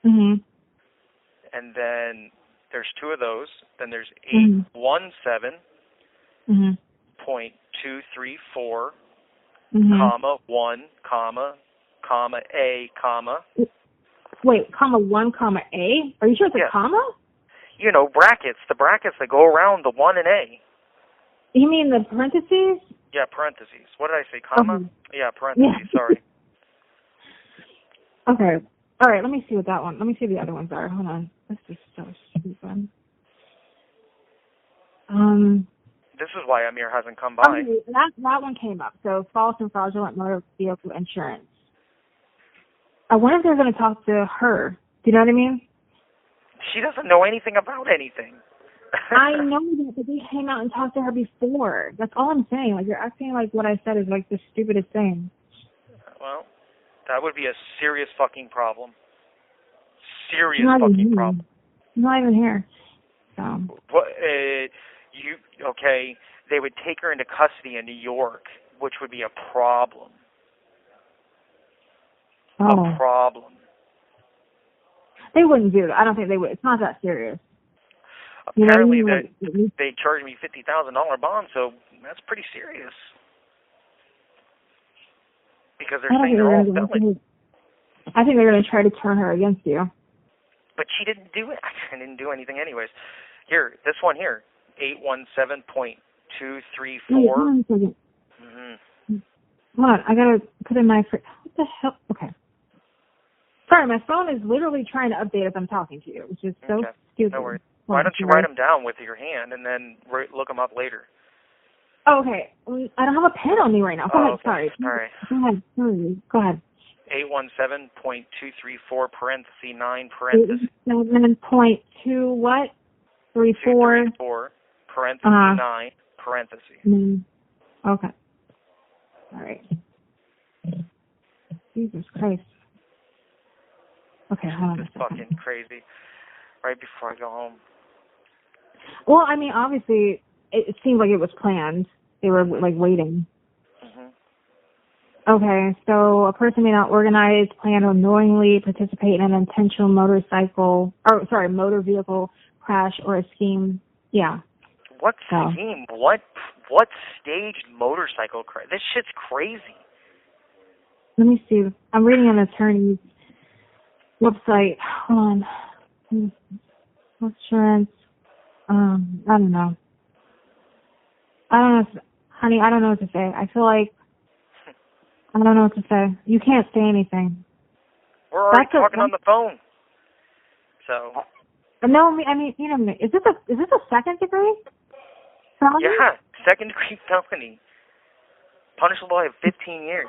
Mhm. And then there's two of those. Then there's 817.234, comma 1, comma A, comma. Wait, comma 1, comma A? Are you sure it's a comma? You know, brackets. The brackets that go around the 1 and A. You mean the parentheses? Yeah, parentheses. What did I say? Comma? Yeah, parentheses. Sorry. Okay. All right, let me see what that one. Let me see what the other ones are. Hold on. This is so stupid. This is why Amir hasn't come by. Okay, that one came up. So false and fraudulent motor vehicle insurance. I wonder if they're going to talk to her. Do you know what I mean? She doesn't know anything about anything. I know that, but they came out and talked to her before. That's all I'm saying. Like, you're acting like what I said is like the stupidest thing. Well, that would be a serious fucking problem. Serious fucking problem. I'm not even here. So. What? Okay? They would take her into custody in New York, which would be a problem. Oh. A problem. They wouldn't do that. I don't think they would. It's not that serious. Apparently, they charged me $50,000 bond, so that's pretty serious. Because they're saying they're all felons. I think they're going to try to turn her against you. But she didn't do it. I didn't do anything anyways. Here, this one here, 817.234. Hold on a second. Hold on, I got to put in my... What the hell? Okay. Sorry, my phone is literally trying to update as I'm talking to you, which is so stupid. No worries. Why don't you write them down with your hand and then look them up later? Oh, okay. I don't have a pen on me right now. Go ahead. Sorry. Sorry. Go ahead. Sorry. Go ahead. 817.234 parenthesis 9 parenthesis. 7.2 what? 34. 234 parenthesis 9 parenthesis. Okay. All right. Jesus Christ. Okay, hold on a second. Fucking crazy. Right before I go home. Well, I mean, obviously, it seemed like it was planned. They were, like, waiting. Okay, so a person may not organize, plan, or knowingly participate in an intentional motor vehicle crash or a scheme. Yeah. What scheme? What staged motorcycle crash? This shit's crazy. Let me see. I'm reading an attorney's website. Hold on. Insurance. I don't know. Honey, I don't know what to say. I feel like I don't know what to say. You can't say anything. We're already talking on the phone. So. No, I mean, you know, is this a second degree felony? Yeah, second degree felony. Punishable by 15 years.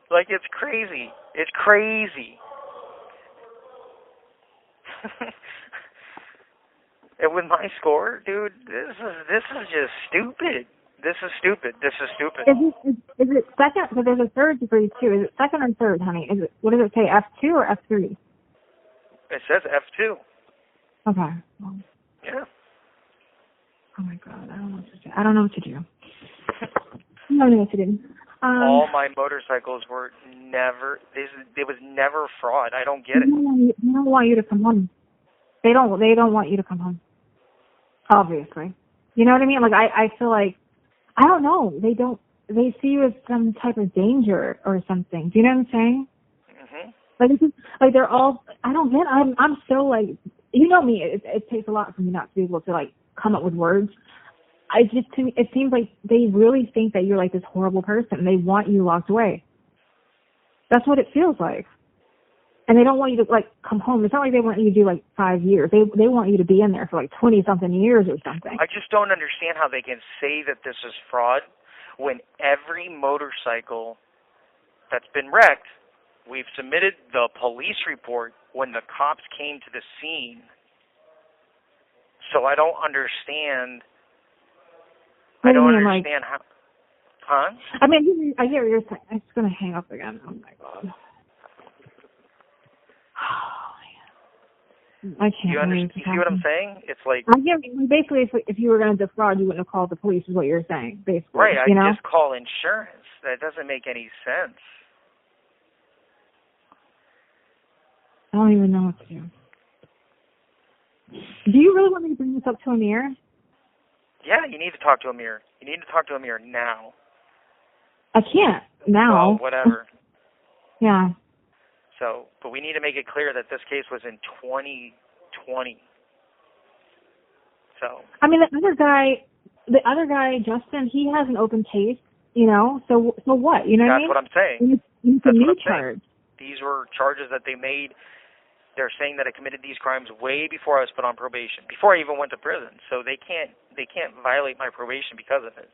Like, it's crazy. It's crazy. And with my score, dude, this is just stupid. This is stupid. Is it second? Because there's a third degree too. Is it second or third, honey? What does it say? F2 or F3? It says F2. Okay. Yeah. Oh my God, I don't know what to say. I don't know what to do. I don't know what to do. All my motorcycles were never. It was never fraud. I don't get it. They don't want you to come home. They don't want you to come home. Obviously, you know what I mean. Like I feel like I don't know. They see you as some type of danger or something. Do you know what I'm saying? Like this is like they're all. I don't get. I'm so like, you know me. It takes a lot for me not to be able to like come up with words. It seems like they really think that you're like this horrible person. They want you locked away. That's what it feels like. And they don't want you to like come home. It's not like they want you to do like 5 years. They want you to be in there for like 20 something years or something. I just don't understand how they can say that this is fraud when every motorcycle that's been wrecked, we've submitted the police report when the cops came to the scene. So I don't understand. What I do you don't mean, understand how. Huh? I mean, I hear what you're saying. It's going to hang up again. Oh, my God. I can't. You see what I'm saying? It's like, I hear, basically, if you were going to defraud, you wouldn't have called the police, is what you're saying, basically. right, I you know? just call insurance. That doesn't make any sense. I don't even know what to do. Do you really want me to bring this up to Amir? Yeah, you need to talk to Amir. You need to talk to Amir now. I can't now. Well, whatever. Yeah. So, but we need to make it clear that this case was in 2020. So. I mean, the other guy, Justin, he has an open case, you know. So what? You know what I mean? That's what I'm saying. It's a new saying. charge. These were charges that they made. They're saying that I committed these crimes way before I was put on probation, before I even went to prison. So they can't violate my probation because of it.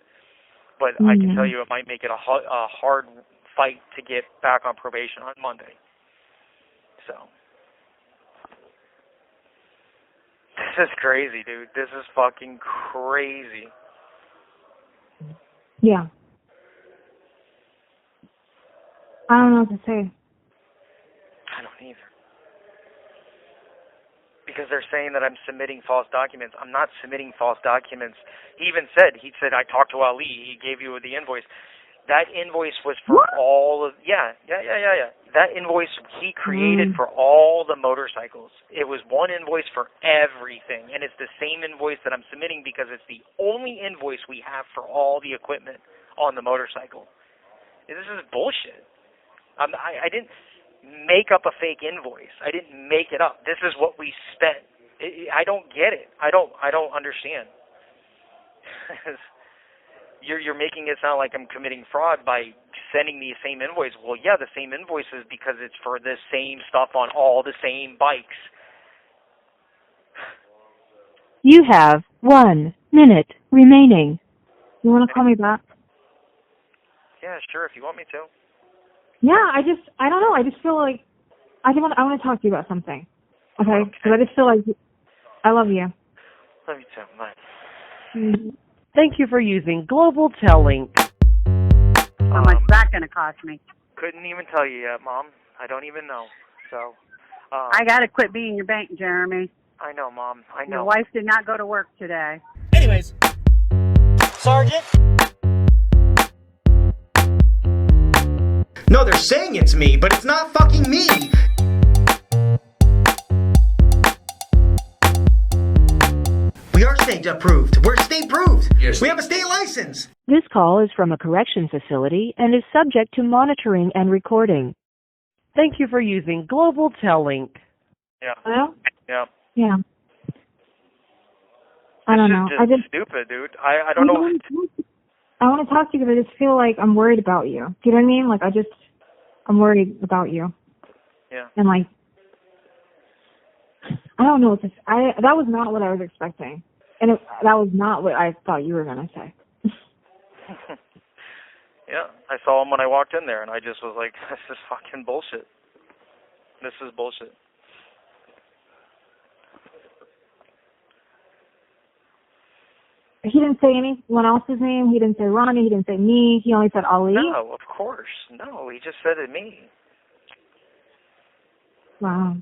But I can tell you, it might make it a hard fight to get back on probation on Monday. So this is crazy, dude. This is fucking crazy. Yeah. I don't know what to say. I don't either. Because they're saying that I'm submitting false documents. I'm not submitting false documents. He said, I talked to Ali. He gave you the invoice. That invoice was for all of, yeah. That invoice he created for all the motorcycles. It was one invoice for everything. And it's the same invoice that I'm submitting because it's the only invoice we have for all the equipment on the motorcycle. This is bullshit. I didn't make up a fake invoice. I didn't make it up. This is what we spent. I don't get it. I don't understand. You're making it sound like I'm committing fraud by sending the same invoice. Well, yeah, the same invoices because it's for the same stuff on all the same bikes. You have 1 minute remaining. You want to call me back? Yeah, sure, if you want me to. Yeah, I don't know. I just feel like I want to talk to you about something. Okay? Because I just feel like I love you. Love you too. Bye. Mm-hmm. Thank you for using Global Link. How much is that going to cost me? Couldn't even tell you yet, Mom. I don't even know. So. I got to quit being your bank, Jeremy. I know, Mom. I know. Your wife did not go to work today. Anyways, Sergeant. No, they're saying it's me, but it's not fucking me. We are state approved. We're state approved. Yes. We have a state license. This call is from a correction facility and is subject to monitoring and recording. Thank you for using Global Link. Yeah. Hello? Yeah. Yeah. I don't know. This is just stupid, dude. I don't know. I want to talk to you because I just feel like I'm worried about you. Do you know what I mean? Like, I'm worried about you. Yeah. And like, I don't know what to say. That was not what I was expecting. And that was not what I thought you were going to say. Yeah, I saw him when I walked in there, and I just was like, this is fucking bullshit. This is bullshit. He didn't say anyone else's name. He didn't say Ronnie. He didn't say me. He only said Ali. No, of course. No, he just said it me. Wow.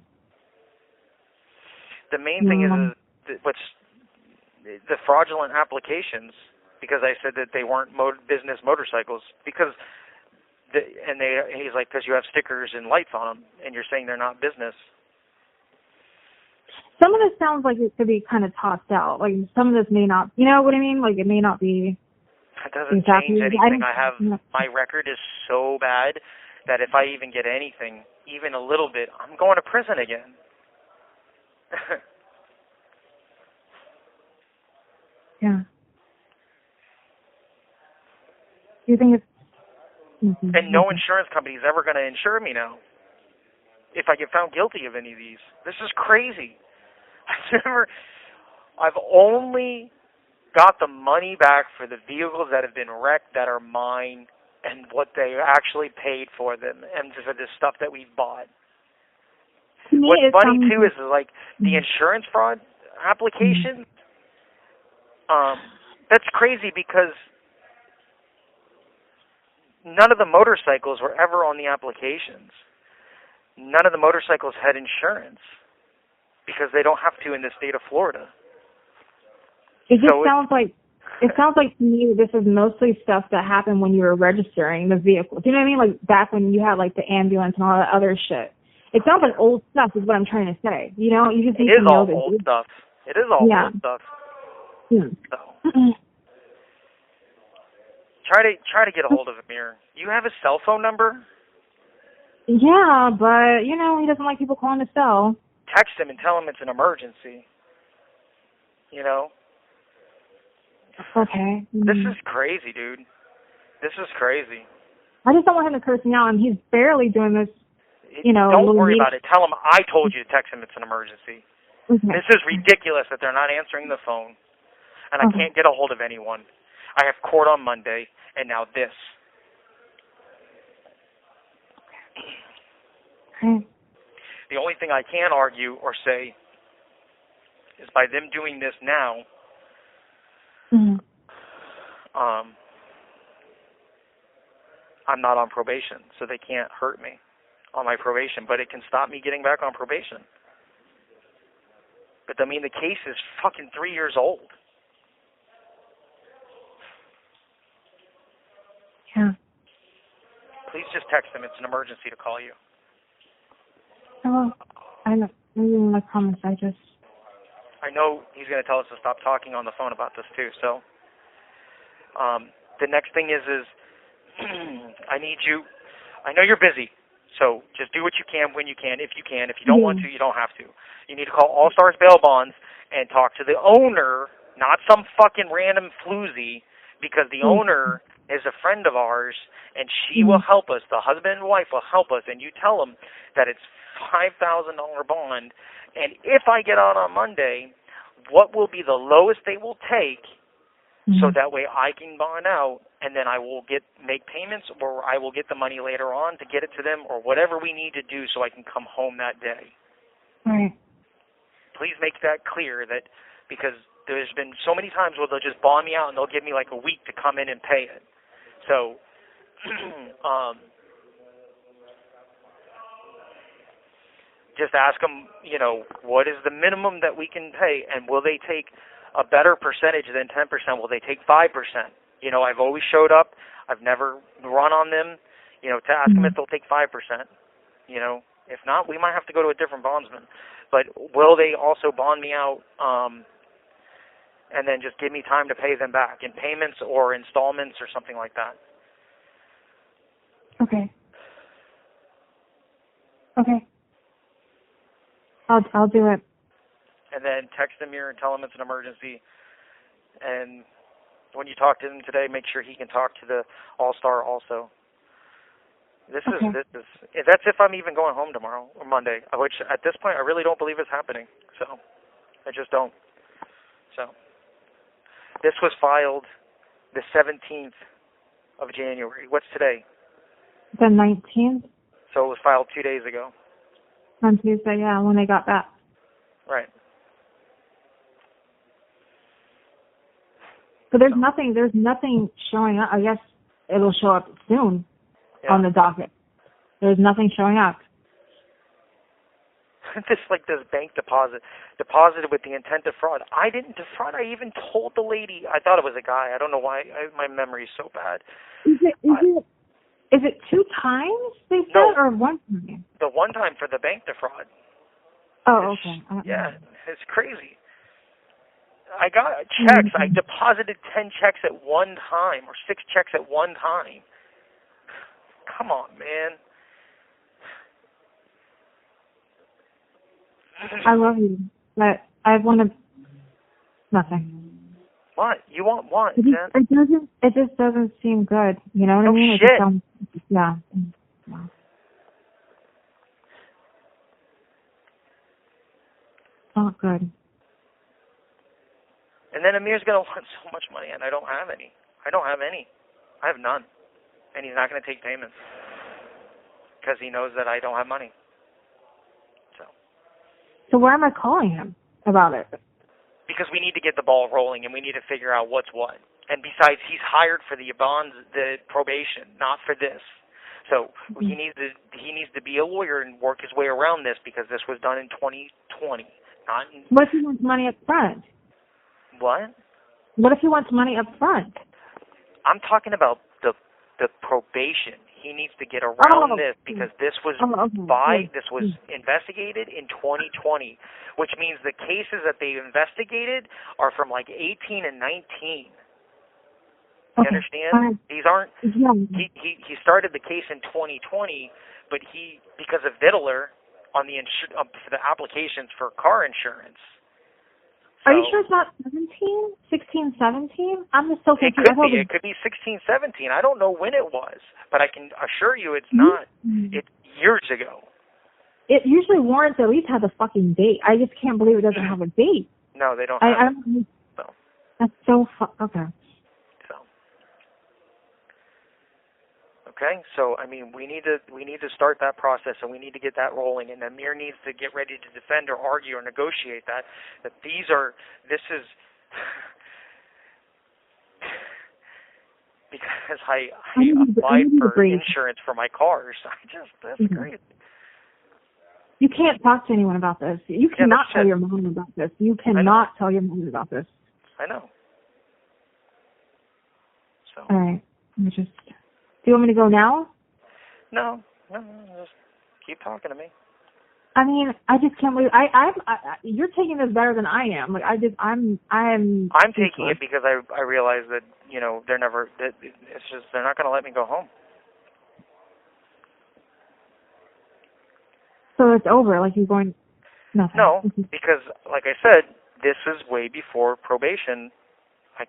The main thing is what's the fraudulent applications, because I said that they weren't business motorcycles, because he's like, because you have stickers and lights on them, and you're saying they're not business. Some of this sounds like it could be kind of tossed out. Like, some of this may not, you know what I mean? Like, it may not be. It doesn't change anything. My record is so bad that if I even get anything, even a little bit, I'm going to prison again. Yeah. Do you think it's... And no insurance company is ever going to insure me now if I get found guilty of any of these. This is crazy. I've only got the money back for the vehicles that have been wrecked that are mine and what they actually paid for them and for the stuff that we've bought. To me, What's it funny sounds too is like the insurance fraud application. That's crazy because none of the motorcycles were ever on the applications. None of the motorcycles had insurance because they don't have to in the state of Florida. It just sounds like to me this is mostly stuff that happened when you were registering the vehicle. Do you know what I mean? Like back when you had like the ambulance and all that other shit. It sounds like old stuff is what I'm trying to say. You know, you just need to know all old stuff. It is all old stuff. Yeah. So. Try to get a hold of Amir. You have his cell phone number? Yeah, but you know he doesn't like people calling his cell. Text him and tell him it's an emergency. You know. Okay. This is crazy, dude. This is crazy. I just don't want him to curse me out, and he's barely doing this. You know. Don't worry about it. Tell him I told you to text him it's an emergency. Okay. This is ridiculous that they're not answering the phone, and I can't get a hold of anyone. I have court on Monday, and now this. Okay. The only thing I can argue or say is by them doing this now, I'm not on probation, so they can't hurt me on my probation, but it can stop me getting back on probation. But I mean, the case is fucking 3 years old. Yeah. Please just text him. It's an emergency to call you. Oh, I know. Maybe in my comments, I know he's going to tell us to stop talking on the phone about this too. So, the next thing is I need you. I know you're busy, so just do what you can when you can. If you can, if you don't want to, you don't have to. You need to call All Stars Bail Bonds and talk to the owner, not some fucking random floozy, because the owner is a friend of ours, and she will help us. The husband and wife will help us, and you tell them that it's $5,000 bond, and if I get out on Monday, what will be the lowest they will take, so that way I can bond out, and then I will make payments, or I will get the money later on to get it to them, or whatever we need to do so I can come home that day. Right. Please make that clear, that because there's been so many times where they'll just bond me out and they'll give me like a week to come in and pay it. So, just ask them, you know, what is the minimum that we can pay, and will they take a better percentage than 10%? Will they take 5%? You know, I've always showed up. I've never run on them, you know, to ask them if they'll take 5%. You know, if not, we might have to go to a different bondsman. But will they also bond me out and then just give me time to pay them back in payments or installments or something like that? Okay. Okay. I'll do it. And then text him here and tell him it's an emergency. And when you talk to him today, make sure he can talk to the All-Star also. This is that's if I'm even going home tomorrow or Monday, which at this point I really don't believe it's happening. So I just don't. So this was filed the 17th of January. What's today? The 19th? So it was filed 2 days ago. On Tuesday, yeah, when they got back. Right. So there's nothing showing up. I guess it'll show up soon on the docket. There's nothing showing up. This bank deposited with the intent to fraud. I didn't defraud. I even told the lady. I thought it was a guy. I don't know why. My memory is so bad. Is it 2 times they said, or 1 time? The one time for the bank defraud. Oh, okay. Yeah, it's crazy. I got checks. I deposited 10 checks at one time, or 6 checks at one time. Come on, man. I love you, but I wanted nothing. What? You want what, Jen? It just doesn't seem good. You know what I mean? Shit. Yeah. Not good. And then Amir's going to want so much money, and I don't have any. I have none. And he's not going to take payments because he knows that I don't have money. So. So why am I calling him about it? Because we need to get the ball rolling and we need to figure out what's what. And besides, he's hired for the probation, not for this. So he needs to be a lawyer and work his way around this because this was done in 2020, not in... What if he wants money up front? What? What if he wants money up front? I'm talking about the probation. He needs to get around this because this was this was investigated in 2020, which means the cases that they investigated are from like 18 and 19. You understand? These aren't. He started the case in 2020, but because of Vittler on for the applications for car insurance. Are you sure it's not 17, 16, 17? I'm just so confused. It could be 16, 17. I don't know when it was, but I can assure you it's not. It's years ago. It usually warrants at least has a fucking date. I just can't believe it doesn't have a date. No, they don't have it. So. That's so okay. Okay, so I mean, we need to start that process, and we need to get that rolling. And Amir needs to get ready to defend or argue or negotiate that this is because I applied for insurance for my cars. That's great. You can't talk to anyone about this. You cannot tell your mom about this. You cannot tell your mom about this. I know. So. All right, do you want me to go now? No, just keep talking to me. I mean, I just can't believe you're taking this better than I am. Like I'm taking it because I realize that they're not going to let me go home. So it's over. Like you're going. Nothing. No, because like I said, this is way before probation. You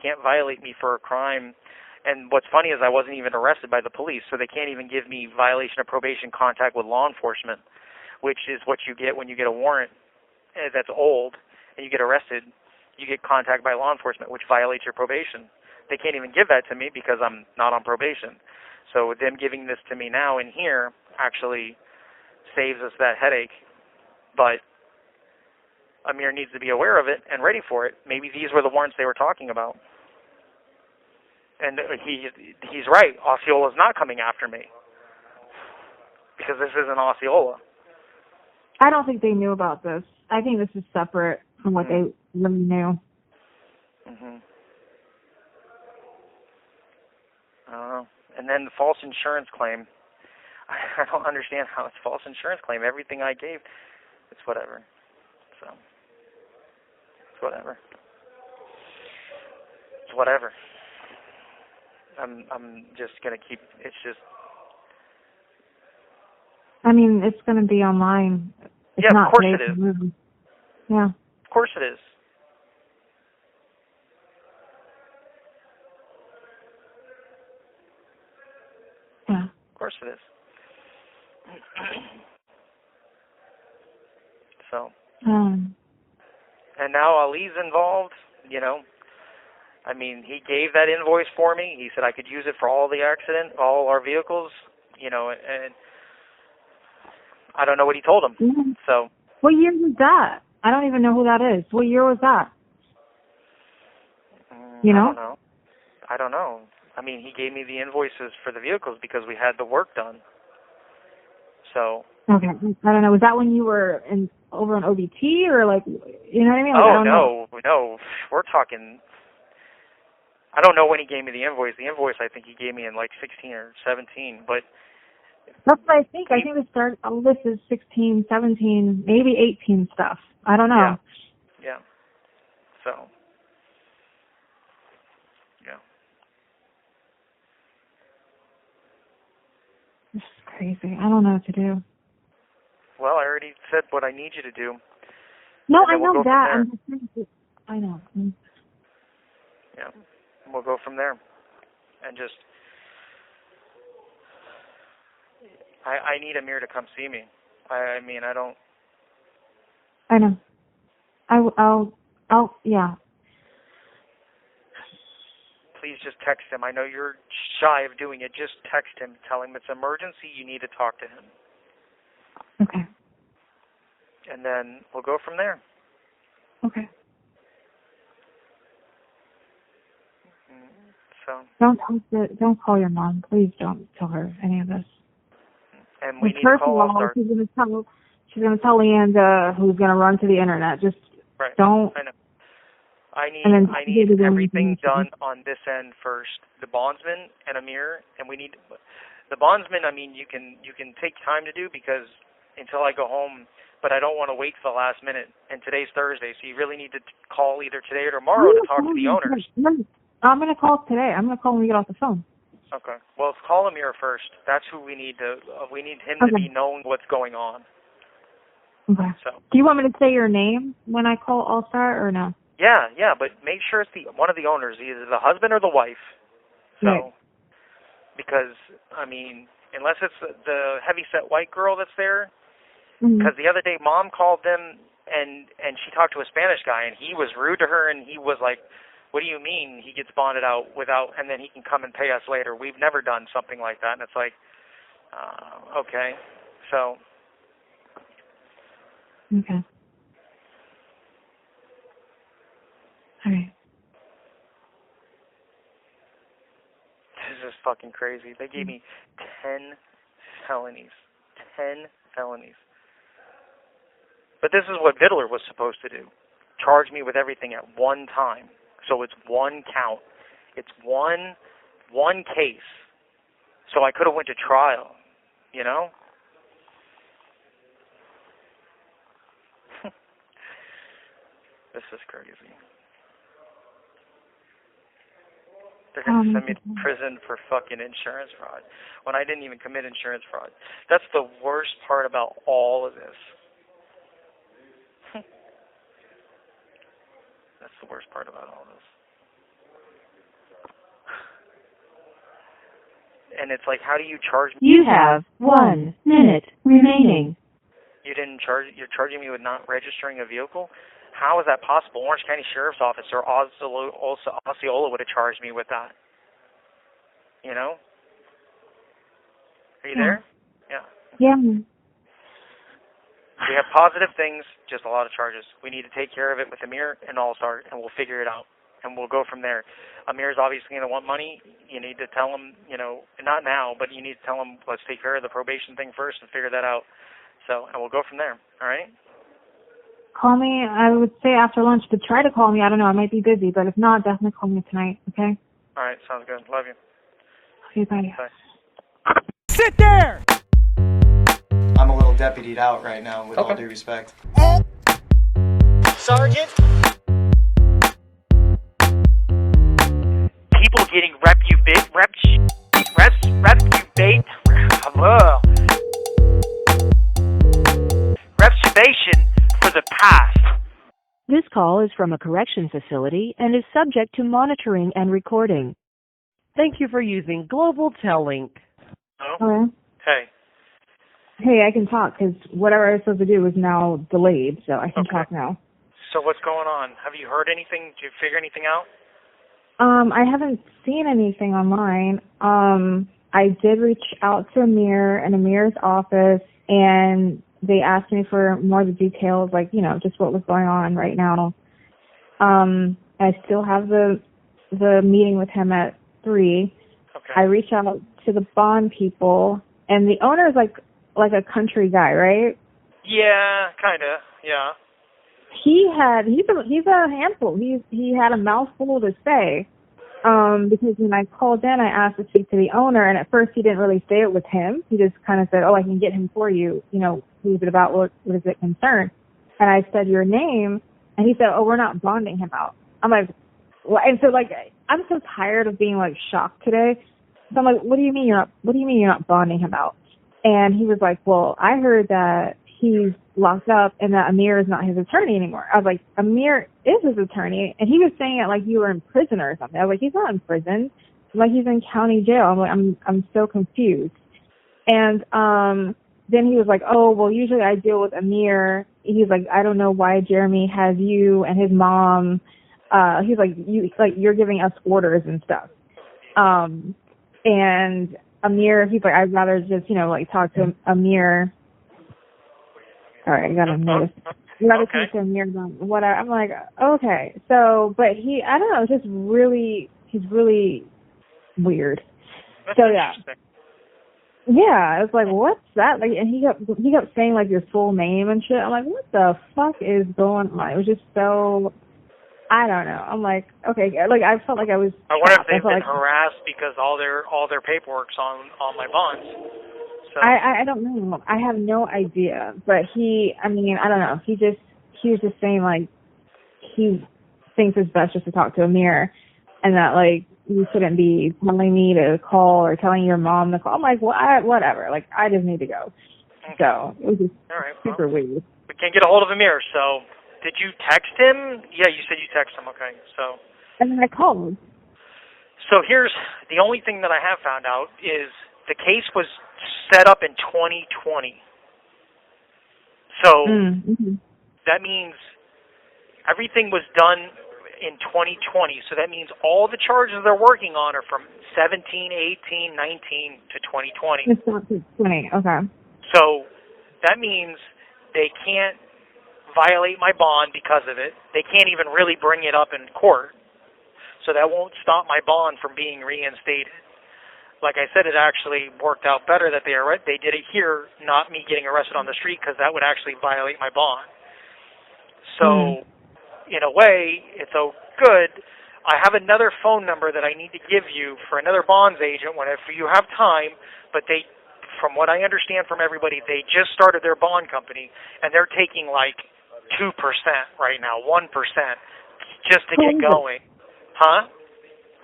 can't violate me for a crime. And what's funny is I wasn't even arrested by the police, so they can't even give me violation of probation contact with law enforcement, which is what you get when you get a warrant that's old and you get arrested. You get contact by law enforcement, which violates your probation. They can't even give that to me because I'm not on probation. So them giving this to me now in here actually saves us that headache. But Amir needs to be aware of it and ready for it. Maybe these were the warrants they were talking about. And he's right. Osceola's not coming after me because this isn't Osceola. I don't think they knew about this. I think this is separate from what they really knew. And then the false insurance claim. I don't understand how it's false insurance claim. Everything I gave, it's whatever. So it's whatever. It's whatever. I'm just gonna keep. It's just. I mean, it's gonna be online. It's yeah, not of course it is. Movie. Yeah. Of course it is. Yeah. Of course it is. So. And now Ali's involved. I mean, he gave that invoice for me. He said I could use it for all our vehicles, and I don't know what he told him. Mm-hmm. So. What year was that? I don't even know who that is. What year was that? I don't know. I mean, he gave me the invoices for the vehicles because we had the work done. So. Okay. I don't know. Was that when you were over on OBT or like, you know what I mean? Like, I don't know. No. We're talking. I don't know when he gave me the invoice. The invoice I think he gave me in like 16 or 17, but. That's what I think. I think all this is 16, 17, maybe 18 stuff. I don't know. Yeah. So. Yeah. This is crazy. I don't know what to do. Well, I already said what I need you to do. No, I know that. I know. Yeah. We'll go from there. And just... I need Amir to come see me. I mean, I don't... I know. I'll yeah. Please just text him. I know you're shy of doing it. Just text him. Tell him it's emergency. You need to talk to him. Okay. and then we'll go from there. Okay. So. Don't call your mom. Please don't tell her any of this. And we need to call All-Star. She's gonna tell Leanda, who's gonna run to the internet. Just right. don't. I know. I need everything done on this end first. The bondsman and Amir, and we need the bondsman. I mean, you can take time to do because until I go home, but I don't want to wait till the last minute. And today's Thursday, so you really need to call either today or tomorrow to talk to the owners. I'm gonna call today. I'm gonna call when we get off the phone. Okay. Well, call Amir first. That's who we need to. We need him to be knowing what's going on. Okay. So. Do you want me to say your name when I call All-Star or no? Yeah, but make sure it's one of the owners, either the husband or the wife. So, right. Because I mean, unless it's the heavy-set white girl that's there, because the other day Mom called them and she talked to a Spanish guy and he was rude to her and he was like, "What do you mean he gets bonded out without, and then he can come and pay us later? We've never done something like that." And it's like, okay, so. Okay. All right. This is fucking crazy. They gave me 10 felonies. 10 felonies. But this is what Vittler was supposed to do. Charge me with everything at one time. So it's one count. It's one case. So I could have went to trial, you know? This is crazy. They're going to send me to prison for fucking insurance fraud when I didn't even commit insurance fraud. That's the worst part about all of this. That's the worst part about all this. And it's like, how do you charge me? You have 1 minute remaining. You're charging me with not registering a vehicle? How is that possible? Orange County Sheriff's Officer Osceola would have charged me with that. You know? Are you there? Yeah. Yeah. We have positive things, just a lot of charges. We need to take care of it with Amir and All-Star, and we'll figure it out. And we'll go from there. Amir's obviously going to want money. You need to tell him, not now, but you need to tell him, let's take care of the probation thing first and figure that out. So, and we'll go from there. All right? Call me, I would say after lunch, but try to call me. I don't know, I might be busy, but if not, definitely call me tonight, okay? All right, sounds good. Love you. Okay, bye. Bye. Sit there! I'm a little deputied out right now, with all due respect. Sergeant? People getting reputation for the past. This call is from a correction facility and is subject to monitoring and recording. Thank you for using Global Tellink. Oh? Hey. Hey, I can talk because whatever I was supposed to do is now delayed, so I can talk now. So what's going on? Have you heard anything? Did you figure anything out? I haven't seen anything online. I did reach out to Amir in Amir's office, and they asked me for more of the details, like, just what was going on right now. I still have the meeting with him at 3. Okay. I reached out to the bond people, and the owner is like a country guy, right? Yeah, kind of. Yeah. He's a handful. He had a mouthful to say. Because when I called in, I asked to speak to the owner, and at first he didn't really say it with him. He just kind of said, "Oh, I can get him for you. Who's it about? What is it concerned?" And I said your name, and he said, "Oh, we're not bonding him out." I'm like, well, and so I'm so tired of being shocked today. So I'm like, what do you mean you're not bonding him out? And he was like, well, I heard that he's locked up and that Amir is not his attorney anymore. I was like, Amir is his attorney, and he was saying it like you were in prison or something. I was like, he's not in prison. Like, he's in county jail. I'm like, I'm so confused. And then he was like, oh, well, usually I deal with Amir. He's like, I don't know why Jeremy has you and his mom. He's like, you're giving us orders and stuff. And Amir, he's like, I'd rather just, talk to Amir. All right, I got to notice. You got to keep him near them. Whatever. I'm like, okay. So, but I don't know, it's just he's really weird. That's so, interesting. Yeah, I was like, what's that? Like, and he kept saying like your full name and shit. I'm like, what the fuck is going on? It was just so, I don't know. I'm like, okay, like I felt like I was. I wonder if they've been harassed because all their paperwork's on my bonds. So. I don't know. I have no idea. But I don't know. He was just saying like he thinks it's best just to talk to Amir, and that like you shouldn't be telling me to call or telling your mom to call. I'm like, whatever. Like I just need to go. Okay. So it was just super weird. We can't get a hold of Amir. So did you text him? Yeah, you said you texted him. Okay, so. And then I called. So here's the only thing that I have found out is the case was set up in 2020. So that means everything was done in 2020. So that means all the charges they're working on are from 17, 18, 19 to 2020. It's not 20. Okay. So that means they can't violate my bond because of it. They can't even really bring it up in court. So that won't stop my bond from being reinstated. Like I said, it actually worked out better that they did it here, not me getting arrested on the street, because that would actually violate my bond. So, in a way, it's good. I have another phone number that I need to give you for another bonds agent whenever you have time, but from what I understand from everybody, they just started their bond company, and they're taking like 2% right now, 1%, just to get going. Huh?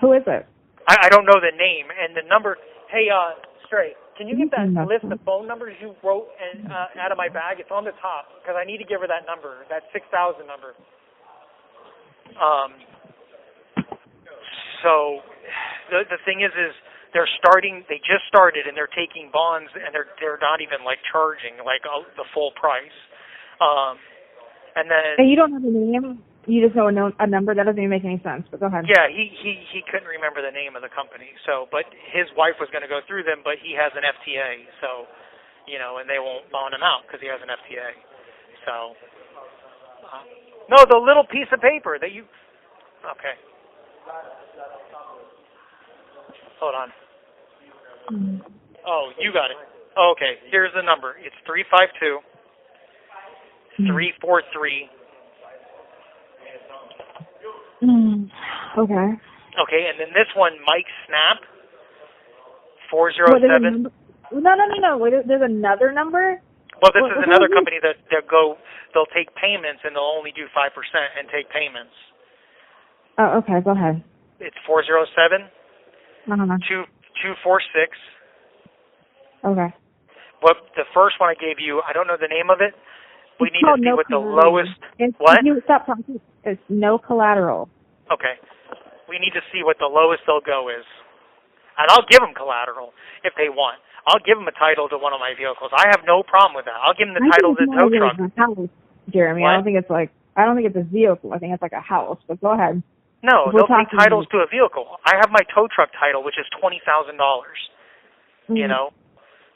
Who is it? I don't know the name and the number. Hey, Stray, can you get that list of phone numbers you wrote out of my bag? It's on the top because I need to give her that number, that 6,000 number. So the thing is they just started and they're taking bonds and they're not even like charging like the full price. And then. And you don't know the name? You just know a number? That doesn't even make any sense, but go ahead. Yeah, he couldn't remember the name of the company. So, but his wife was going to go through them, but he has an FTA, so, and they won't bond him out because he has an FTA. So, no, the little piece of paper that you, okay. Hold on. Oh, you got it. Oh, okay, here's the number. It's 352 343 Okay. Okay, and then this one, Mike Snap, 407. No. Wait, there's another number? Well, this is another company that they'll take payments and they'll only do 5% and take payments. Oh, okay, go ahead. It's 407 246. Okay. What the first one I gave you, I don't know the name of it. We need to see what the lowest. What? Stop talking. It's no collateral. Okay. We need to see what the lowest they'll go is. And I'll give them collateral if they want. I'll give them a title to one of my vehicles. I have no problem with that. I'll give them the title to the tow truck. House, Jeremy. What? I don't think it's a vehicle. I think it's like a house. But go ahead. No, they'll take titles to a vehicle. I have my tow truck title, which is $20,000.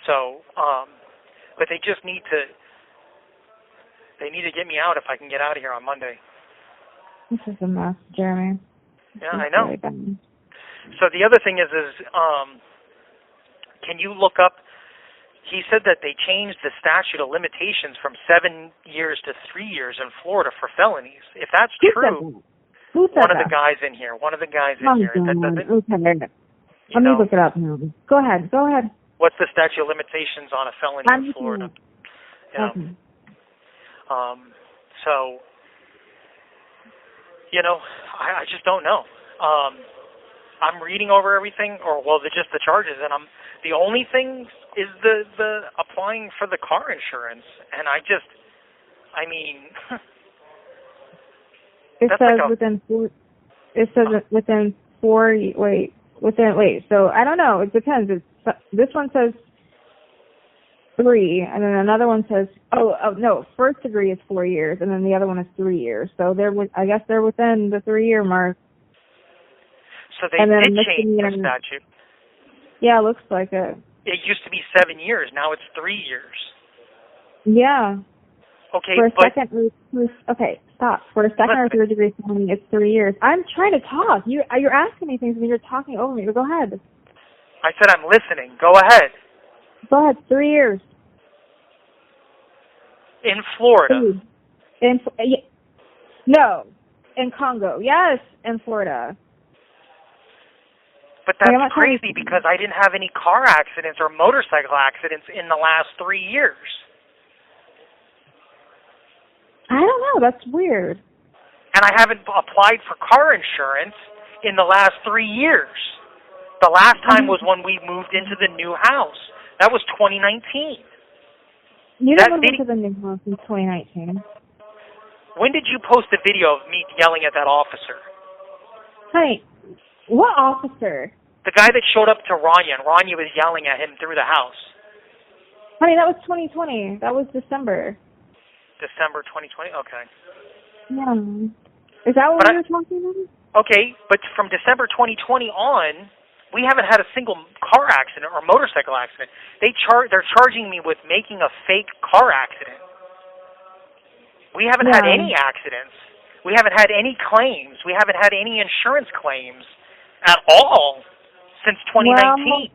So, but they just need to. They need to get me out if I can get out of here on Monday. This is a mess, Jeremy. Yeah, I know. So the other thing is can you look up, he said that they changed the statute of limitations from 7 years to 3 years in Florida for felonies. If that's true, Who said one that? of the guys in here. Let Okay. me look it up now. Go ahead. What's the statute of limitations on a felony in Florida? Okay. So, I just don't know. I'm reading over everything, just the charges, and the only thing is the applying for the car insurance, and it says so I don't know, it depends. This one says 3, and then another one says, no, first degree is 4 years, and then the other one is 3 years. So I guess they're within the 3-year mark. So they did change the statute. Yeah, it looks like it. It used to be 7 years. Now it's 3 years. Yeah. Okay, For a but second, okay, stop. For a second or third degree felony, it's 3 years. I'm trying to talk. You're asking me things and you're talking over me. But go ahead. I said I'm listening. Go ahead. Go ahead. 3 years. In Florida. No. In Congo. Yes, in Florida. But that's crazy because I didn't have any car accidents or motorcycle accidents in the last 3 years. I don't know. That's weird. And I haven't applied for car insurance in the last 3 years. The last time was when we moved into the new house. That was 2019. You didn't move into the new house in 2019. When did you post a video of me yelling at that officer? Honey, what officer? The guy that showed up to Rania, and Rania was yelling at him through the house. Honey, that was 2020. That was December. December 2020? Okay. Yeah. Is that what we were talking about? Okay, but from December 2020 on, we haven't had a single car accident or motorcycle accident. They're charging me with making a fake car accident. We haven't had any accidents. We haven't had any claims. We haven't had any insurance claims at all since 2019.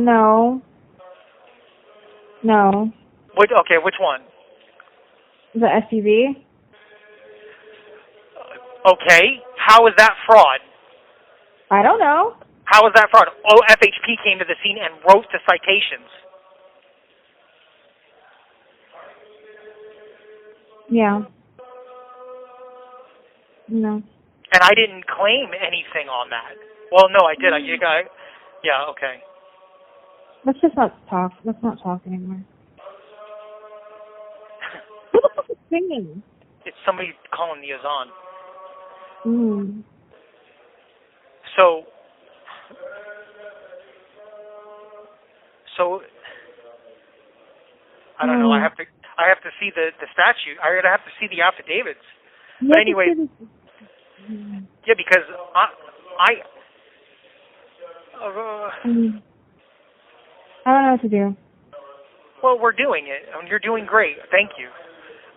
Well, no. Which one? The SUV? Okay. How is that fraud? I don't know. How is that fraud? Oh, FHP came to the scene and wrote the citations. Yeah. No. And I didn't claim anything on that. Well, no, I did. Yeah, okay. Let's just not talk. Let's not talk anymore. Who the fuck is singing? It's somebody calling the Azan. Mm. So I don't know. I have to see the statute. I have to see the affidavits. But anyway, yeah, because I don't know what to do. Well, we're doing it. I mean, you're doing great. Thank you.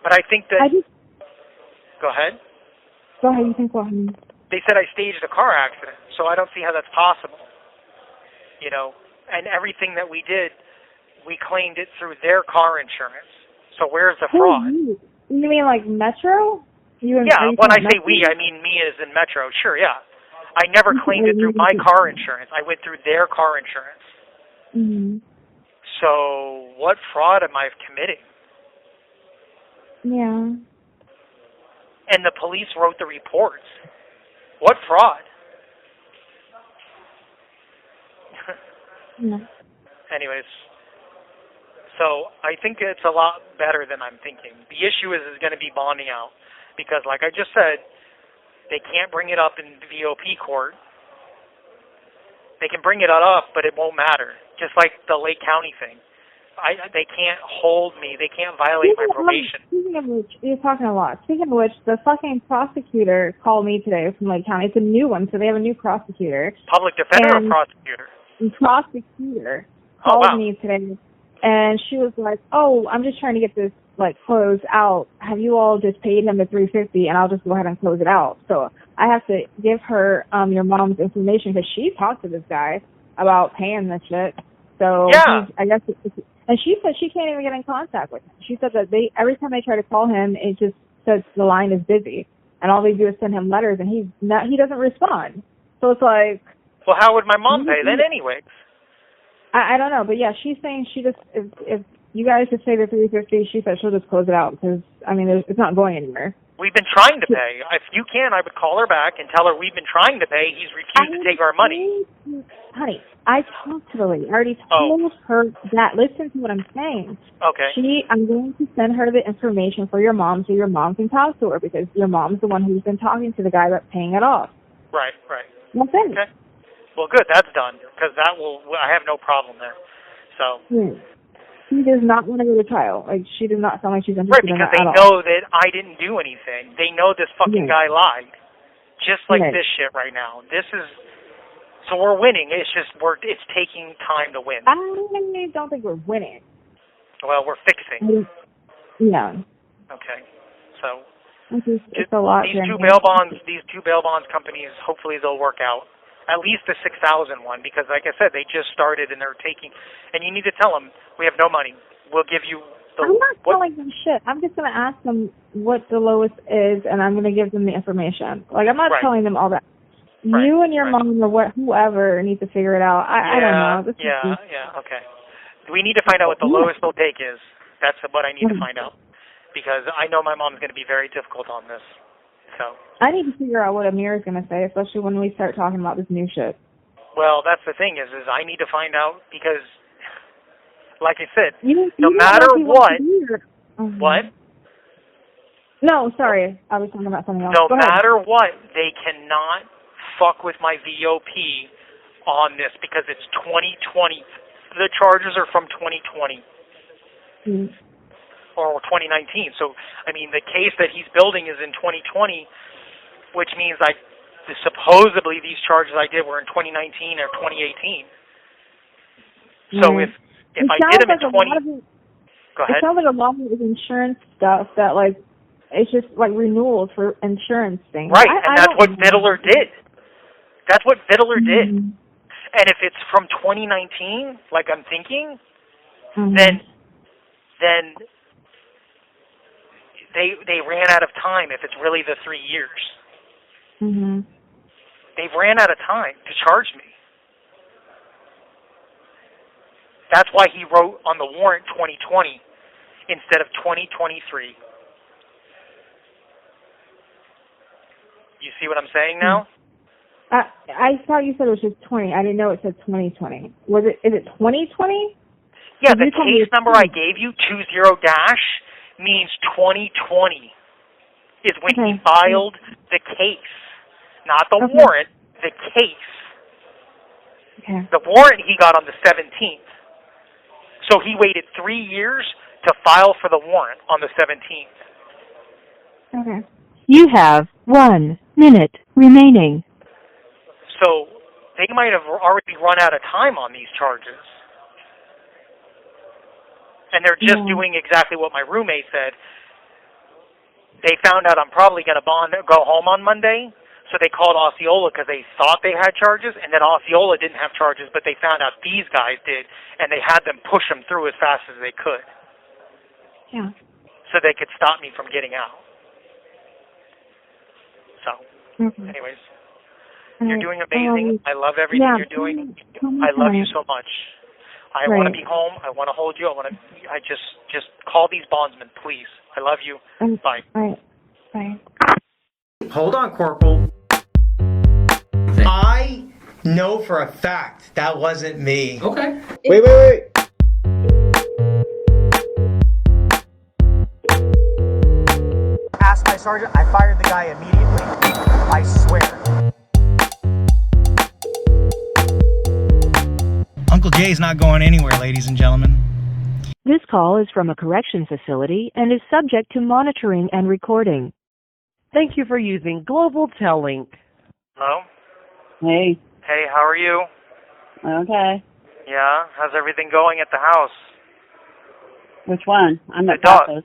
But I think that. Go ahead. Go ahead. You think what? They said I staged a car accident, so I don't see how that's possible. You know, and everything that we did, we claimed it through their car insurance. So where's the fraud? You mean like Metro? When I say we, I mean me as in Metro. Sure, yeah. I never claimed it through my car insurance. I went through their car insurance. Mm-hmm. So what fraud am I committing? Yeah. And the police wrote the reports. What fraud? Yeah. Anyways, so I think it's a lot better than I'm thinking. The issue is going to be bonding out. Because like I just said, they can't bring it up in VOP court. They can bring it up, but it won't matter. Just like the Lake County thing. They can't hold me. They can't violate my probation. Speaking of which, you're talking a lot. Speaking of which, the fucking prosecutor called me today from Lake County. It's a new one, so they have a new prosecutor. Public defender or prosecutor? Prosecutor called me today, and she was like, "Oh, I'm just trying to get this closed out. Have you all just paid him the $350, and I'll just go ahead and close it out?" So I have to give her your mom's information because she talked to this guy about paying this shit. So I guess, and she said she can't even get in contact with him. She said that every time they try to call him, it just says the line is busy, and all they do is send him letters, and he doesn't respond. So it's like, well, how would my mom pay then anyway? I don't know, but yeah, she's saying she just if you guys just say the $350, she said she'll just close it out because it's not going anywhere. We've been trying to pay. If you can, I would call her back and tell her we've been trying to pay. He's refused to take our money. Honey, I talked to the lady. I already told her that. Listen to what I'm saying. Okay. I'm going to send her the information for your mom so your mom can talk to her because your mom's the one who's been talking to the guy about paying it off. Right. That's it. Okay. Well, good. That's done because I have no problem there. So. She does not want to go to trial. She does not sound like she's interested in that at all. Right, because they know that I didn't do anything. They know this fucking guy lied. Just like this shit right now. So we're winning. It's just it's taking time to win. I don't think we're winning. Well, we're fixing. Yeah. Okay. So It's a lot. these two bail bonds companies, hopefully they'll work out. At least the 6,000 one, because like I said, they just started and they're taking. And you need to tell them we have no money. We'll give you. I'm not telling them shit. I'm just going to ask them what the lowest is, and I'm going to give them the information. Like, I'm not telling them all that. Right. You and your mom or whoever need to figure it out. I don't know. Okay. We need to find out what the lowest they'll take is. That's what I need to find out. Because I know my mom's going to be very difficult on this. So I need to figure out what Amir's going to say, especially when we start talking about this new shit. Well, that's the thing is I need to find out because, like I said, no matter what. What? No, sorry. I was talking about something else. No matter what, they cannot fuck with my VOP on this because it's 2020. The charges are from 2020 or 2019. So, I mean, the case that he's building is in 2020, which means supposedly these charges I did were in 2019 or 2018. So if I did them in 20, go ahead. It sounds like a lot of it is insurance stuff that it's just like renewals for insurance things. Right, and that's what Vittler did. That's what Vittler did. And if it's from 2019, like I'm thinking, then they ran out of time if it's really the 3 years. They've ran out of time to charge me. That's why he wrote on the warrant 2020 instead of 2023. You see what I'm saying now? I thought you said it was just 20. I didn't know it said 2020. Is it 2020? Yeah, the case number I gave you, 20- means 2020 is when he filed the case. Not the warrant, the case. The warrant he got on the 17th. So he waited 3 years to file for the warrant on the 17th. Okay. You have 1 minute remaining. So they might have already run out of time on these charges. And they're just doing exactly what my roommate said. They found out I'm probably going to go home on Monday, so they called Osceola because they thought they had charges, and then Osceola didn't have charges, but they found out these guys did, and they had them push them through as fast as they could. Yeah. So they could stop me from getting out. So, anyways, you're doing amazing. I love everything you're doing. I love you so much. I want to be home. I want to hold you. I just call these bondsmen, please. I love you. Bye. Bye. Hold on, Corporal. I know for a fact that wasn't me. Okay. Wait. Asked my sergeant, I fired the guy immediately. I swear. Uncle Jay's not going anywhere, ladies and gentlemen. This call is from a correction facility and is subject to monitoring and recording. Thank you for using Global Link. Hello? Hey. Hey, how are you? Okay. Yeah? How's everything going at the house? Which one? I'm at The dog. Papa's.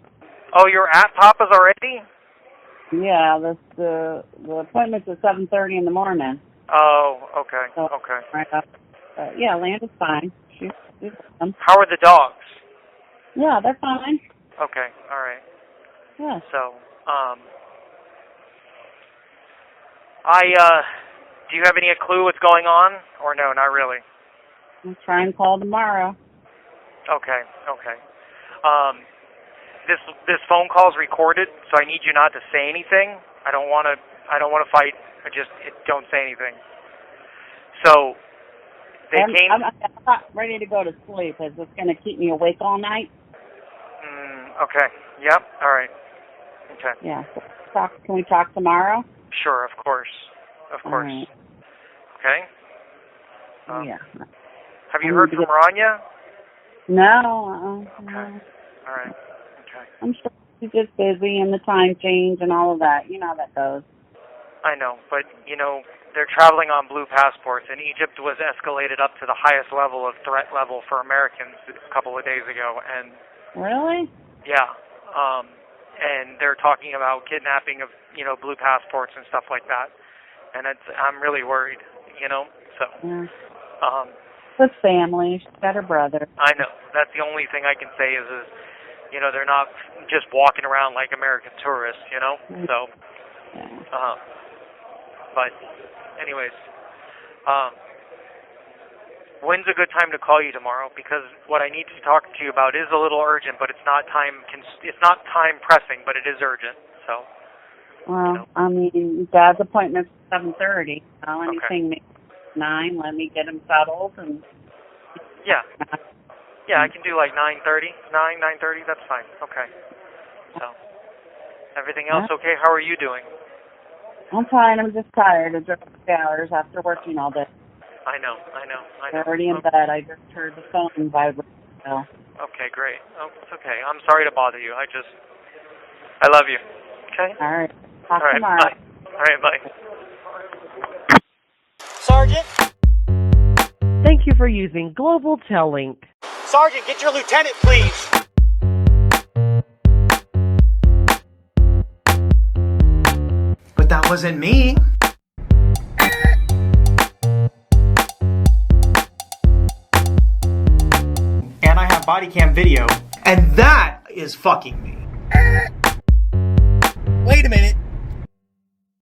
Oh, you're at Papa's already? Yeah, the appointment's at 7:30 in the morning. Oh, okay. So, Okay. Right up. Yeah, Landon's fine. She's How are the dogs? Yeah, they're fine. Okay, all right. Yeah. So, do you have any clue what's going on? Or no, not really? I'll try and call tomorrow. Okay. This phone call's recorded, so I need you not to say anything. I don't want to fight. Don't say anything. So I'm not ready to go to sleep. Is this going to keep me awake all night? Okay. Yep. All right. Okay. Yeah. Can we talk tomorrow? Sure. Of course. Right. Okay. Yeah. Have you heard from Rania? No. Okay. All right. Okay. I'm sure she's just busy and the time change and all of that. You know how that goes. I know, but they're traveling on blue passports, and Egypt was escalated up to the highest level of threat level for Americans a couple of days ago, and really, yeah, and they're talking about kidnapping of, blue passports and stuff like that. And I'm really worried, so. Yeah. With family, she's got her brother. I know. That's the only thing I can say is they're not just walking around like American tourists, so. Yeah. But anyways, when's a good time to call you tomorrow? Because what I need to talk to you about is a little urgent, but it's not time pressing, but it is urgent. So. Well, I mean, Dad's appointment's 7:30. Anything Okay. 9, let me get him settled and. Yeah. Yeah, I can do like 9:30. 9:30. That's fine. Okay. So. Everything else okay? How are you doing? I'm fine. I'm just tired. I drove 3 hours after working all day. I know. I'm already in bed. I just heard the phone vibrate. So. Okay, great. Oh, it's okay. I'm sorry to bother you. I love you. Okay? All right. Talk All right, tomorrow. bye. All right, bye. Sergeant? Thank you for using Global Tel Link. Sergeant, get your lieutenant, please. But that wasn't me. And I have body cam video. And that is fucking me. Wait a minute.